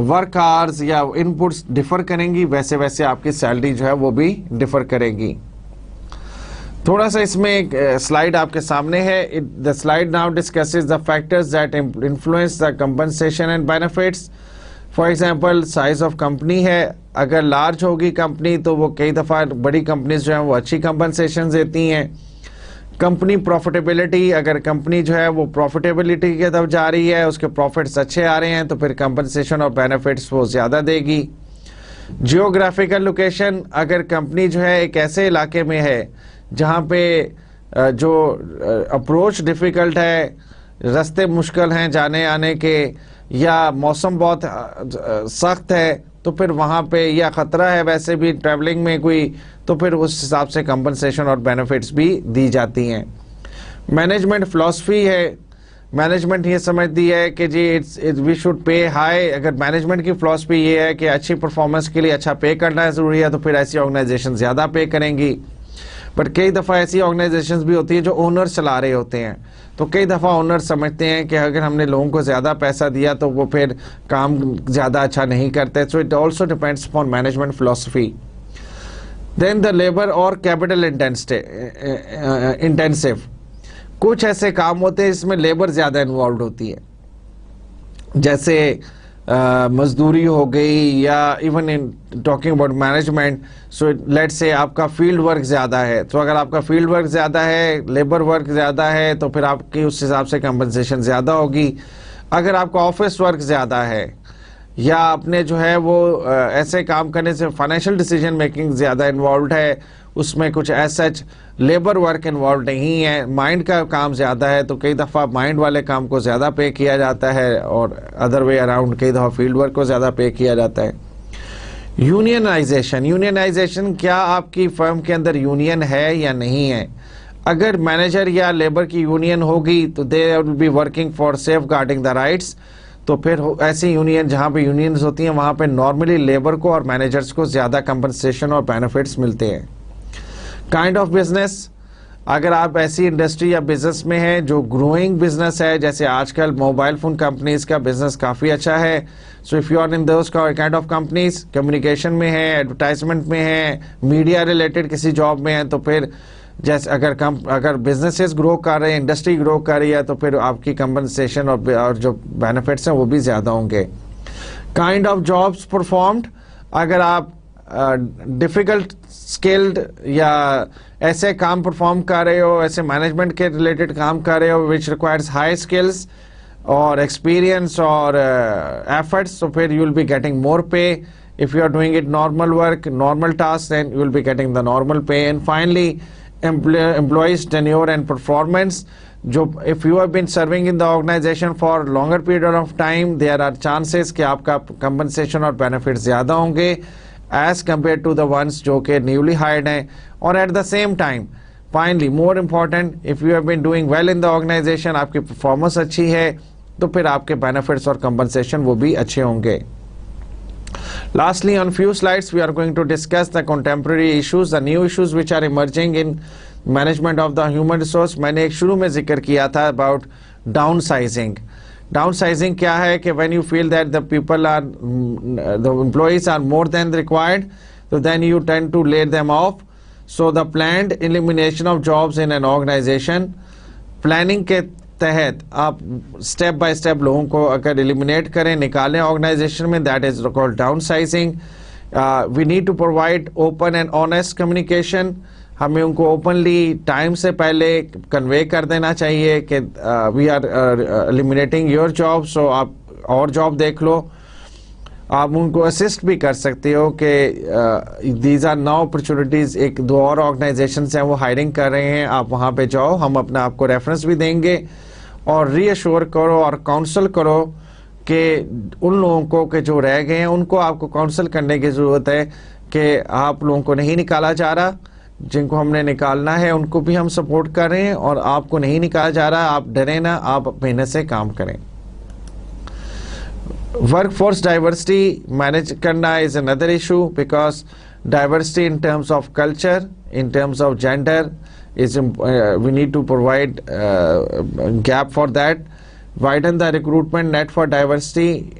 ورک آورز یا ان پٹس ڈفر کریں گی ویسے ویسے آپ کی سیلری جو ہے وہ بھی ڈفر کرے گی. تھوڑا سا اس میں ایک سلائیڈ آپ کے سامنے ہے. The slide now discusses the factors that influence the compensation and benefits. For example size of company ہے, اگر لارج ہوگی کمپنی تو وہ کئی دفعہ بڑی کمپنیز جو ہیں وہ اچھی کمپنسیشن دیتی ہیں. کمپنی پروفیٹیبلٹی, اگر کمپنی جو ہے وہ پروفیٹیبلٹی کی طرف جا رہی ہے, اس کے پروفٹس اچھے آ رہے ہیں تو پھر کمپنسیشن اور بینیفٹس وہ زیادہ دے گی. جیوگرافیکل لوکیشن, اگر کمپنی جو ہے ایک ایسے علاقے میں ہے جہاں پہ جو اپروچ ڈیفیکلٹ ہے, راستے مشکل ہیں جانے آنے کے, یا موسم بہت سخت ہے تو پھر وہاں پہ یا خطرہ ہے ویسے بھی ٹریولنگ میں کوئی, تو پھر اس حساب سے کمپنسیشن اور بینیفٹس بھی دی جاتی ہیں. مینجمنٹ فلاسفی ہے, مینجمنٹ یہ سمجھتی ہے کہ جی وی شوڈ پے ہائی. اگر مینجمنٹ کی فلاسفی یہ ہے کہ اچھی پرفارمنس کے لیے اچھا پے کرنا ضروری ہے تو پھر ایسی آرگنائزیشن زیادہ پے کریں گی. بٹ کئی دفعہ ایسی آرگنائزیشنز بھی ہوتی ہیں جو اونر چلا رہے ہوتے ہیں, تو کئی دفعہ اونر سمجھتے ہیں کہ اگر ہم نے لوگوں کو زیادہ پیسہ دیا تو وہ پھر کام زیادہ اچھا نہیں کرتے. So it also depends upon management philosophy. Then the labour اور کیپٹل انٹینسو, کچھ ایسے کام ہوتے ہیں جس میں لیبر زیادہ انوالوڈ ہوتی ہے, جیسے مزدوری ہو گئی, یا even in talking about management. So let سے آپ کا فیلڈ ورک زیادہ ہے, تو اگر آپ کا فیلڈ ورک زیادہ ہے, لیبر ورک زیادہ ہے, تو پھر آپ کی اس حساب سے کمپنسیشن زیادہ ہوگی. اگر آپ کا آفس ورک زیادہ ہے, یا اپنے جو ہے وہ ایسے کام کرنے سے فائنینشیل ڈیسیجن میکنگ زیادہ انوالوڈ ہے, اس میں کچھ ایسا لیبر ورک انوالوڈ نہیں ہے, مائنڈ کا کام زیادہ ہے, تو کئی دفعہ مائنڈ والے کام کو زیادہ پے کیا جاتا ہے, اور ادر وے اراؤنڈ کئی دفعہ فیلڈ ورک کو زیادہ پے کیا جاتا ہے. یونینائزیشن, کیا آپ کی فرم کے اندر یونین ہے یا نہیں ہے؟ اگر مینیجر یا لیبر کی یونین ہوگی تو they will be working for safeguarding the rights. تو پھر ایسی یونین جہاں پہ یونینز ہوتی ہیں وہاں پہ نارملی لیبر کو اور مینیجرز کو زیادہ کمپنسیشن اور بینیفٹس ملتے ہیں. کائنڈ آف بزنس, اگر آپ ایسی انڈسٹری یا بزنس میں ہیں جو گروئنگ بزنس ہے, جیسے آج کل موبائل فون کمپنیز کا بزنس کافی اچھا ہے, so if you are in those kind of companies, communication میں ہیں, ایڈورٹائزمنٹ میں ہیں, میڈیا ریلیٹڈ کسی جاب میں ہیں, تو پھر جیسے اگر بزنسز گرو کر رہے ہیں, انڈسٹری گرو کر رہی ہے, تو پھر آپ کی کمپنسیشن اور جو بینیفٹس ہیں وہ بھی زیادہ ہوں گے. کائنڈ آف جابس پرفارمڈ, اگر آپ ڈیفیکلٹ اسکلڈ یا ایسے کام پرفارم کر رہے ہو, ایسے مینجمنٹ کے ریلیٹڈ کام کر رہے ہو وچ ریکوائرز ہائی اسکلز اور ایکسپیرئنس اور ایفرٹس, تو پھر you will be getting more pay. If you are doing it normal work, normal tasks, then you will be getting the normal pay. And finally, employees tenure and performance. If you have been serving in the organization for longer period of time, there are chances کہ آپ کا compensation اور benefits زیادہ ہوں گے as compared to the ones جو کہ newly hired ہیں. اور at the same time, finally, more important, if you have been doing well in the organization, آپ کی performance اچھی ہے, تو پھر آپ کے benefits اور compensation وہ بھی اچھے ہوں گے. Lastly, on few slides, we are going to discuss the contemporary issues, the new issues which are emerging in management of the human resource. میں نے ایک شروع میں ذکر کیا تھا about downsizing. Downsizing کیا ہے کہ when you feel that the employees are more than required, so then you tend to lay them off. So the planned elimination of jobs in an organization, planning کے تحت آپ step by step لوگوں کو اگر eliminate کریں, نکالیں organisation میں, that is called downsizing. We need to provide open and honest communication. ہمیں ان کو اوپنلی ٹائم سے پہلے کنوے کر دینا چاہیے کہ we are eliminating your job, so آپ اور جاب دیکھ لو. آپ ان کو اسسٹ بھی کر سکتے ہو کہ دیز آر ناؤ اپرچونیٹیز, ایک دو اور آرگنائزیشنس ہیں وہ ہائرنگ کر رہے ہیں, آپ وہاں پہ جاؤ, ہم اپنا آپ کو ریفرنس بھی دیں گے. اور ری ایشور کرو اور کاؤنسل کرو کہ ان لوگوں کو کہ جو رہ گئے ہیں ان کو آپ کو کاؤنسل کرنے کی ضرورت ہے کہ آپ لوگوں کو نہیں نکالا جا رہا, جن کو ہم نے نکالنا ہے ان کو بھی ہم سپورٹ کر رہے ہیں, اور آپ کو نہیں نکالا جا رہا, آپ ڈریں نہ, آپ محنت سے کام کریں. Workforce diversity manage karna is another issue, because diversity in terms of culture, in terms of gender is we need to provide gap for that. Widen the recruitment net for diversity,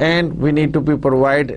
and we need to be provide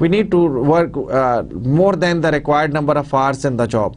we need to work more than the required number of hours in the job.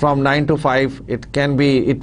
from 9 to 5. It can be, it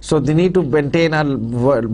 So they need to maintain a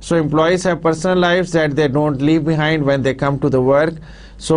So employees have personal lives that they don't leave behind when they come to the work. So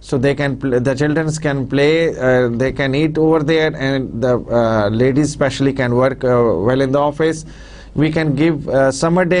so they can the children can play, they can eat over there, and the ladies especially can work well in the office. We can give summer day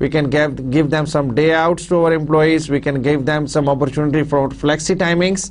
We can give them some day outs to our employees. We can give them some opportunity for flexi timings,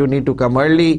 you need to come early.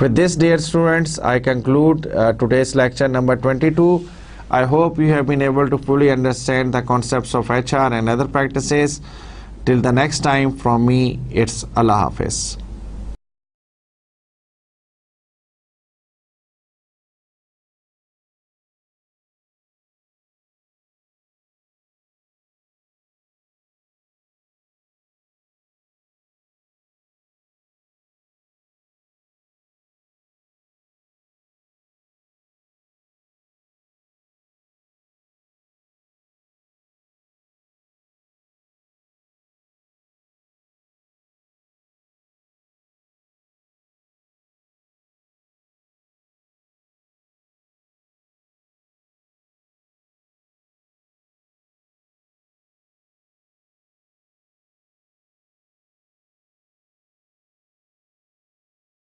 With this, dear students, I conclude today's lecture number 22. I hope you have been able to fully understand the concepts of HR and other practices. Till the next time, from me, it's Allah Hafiz.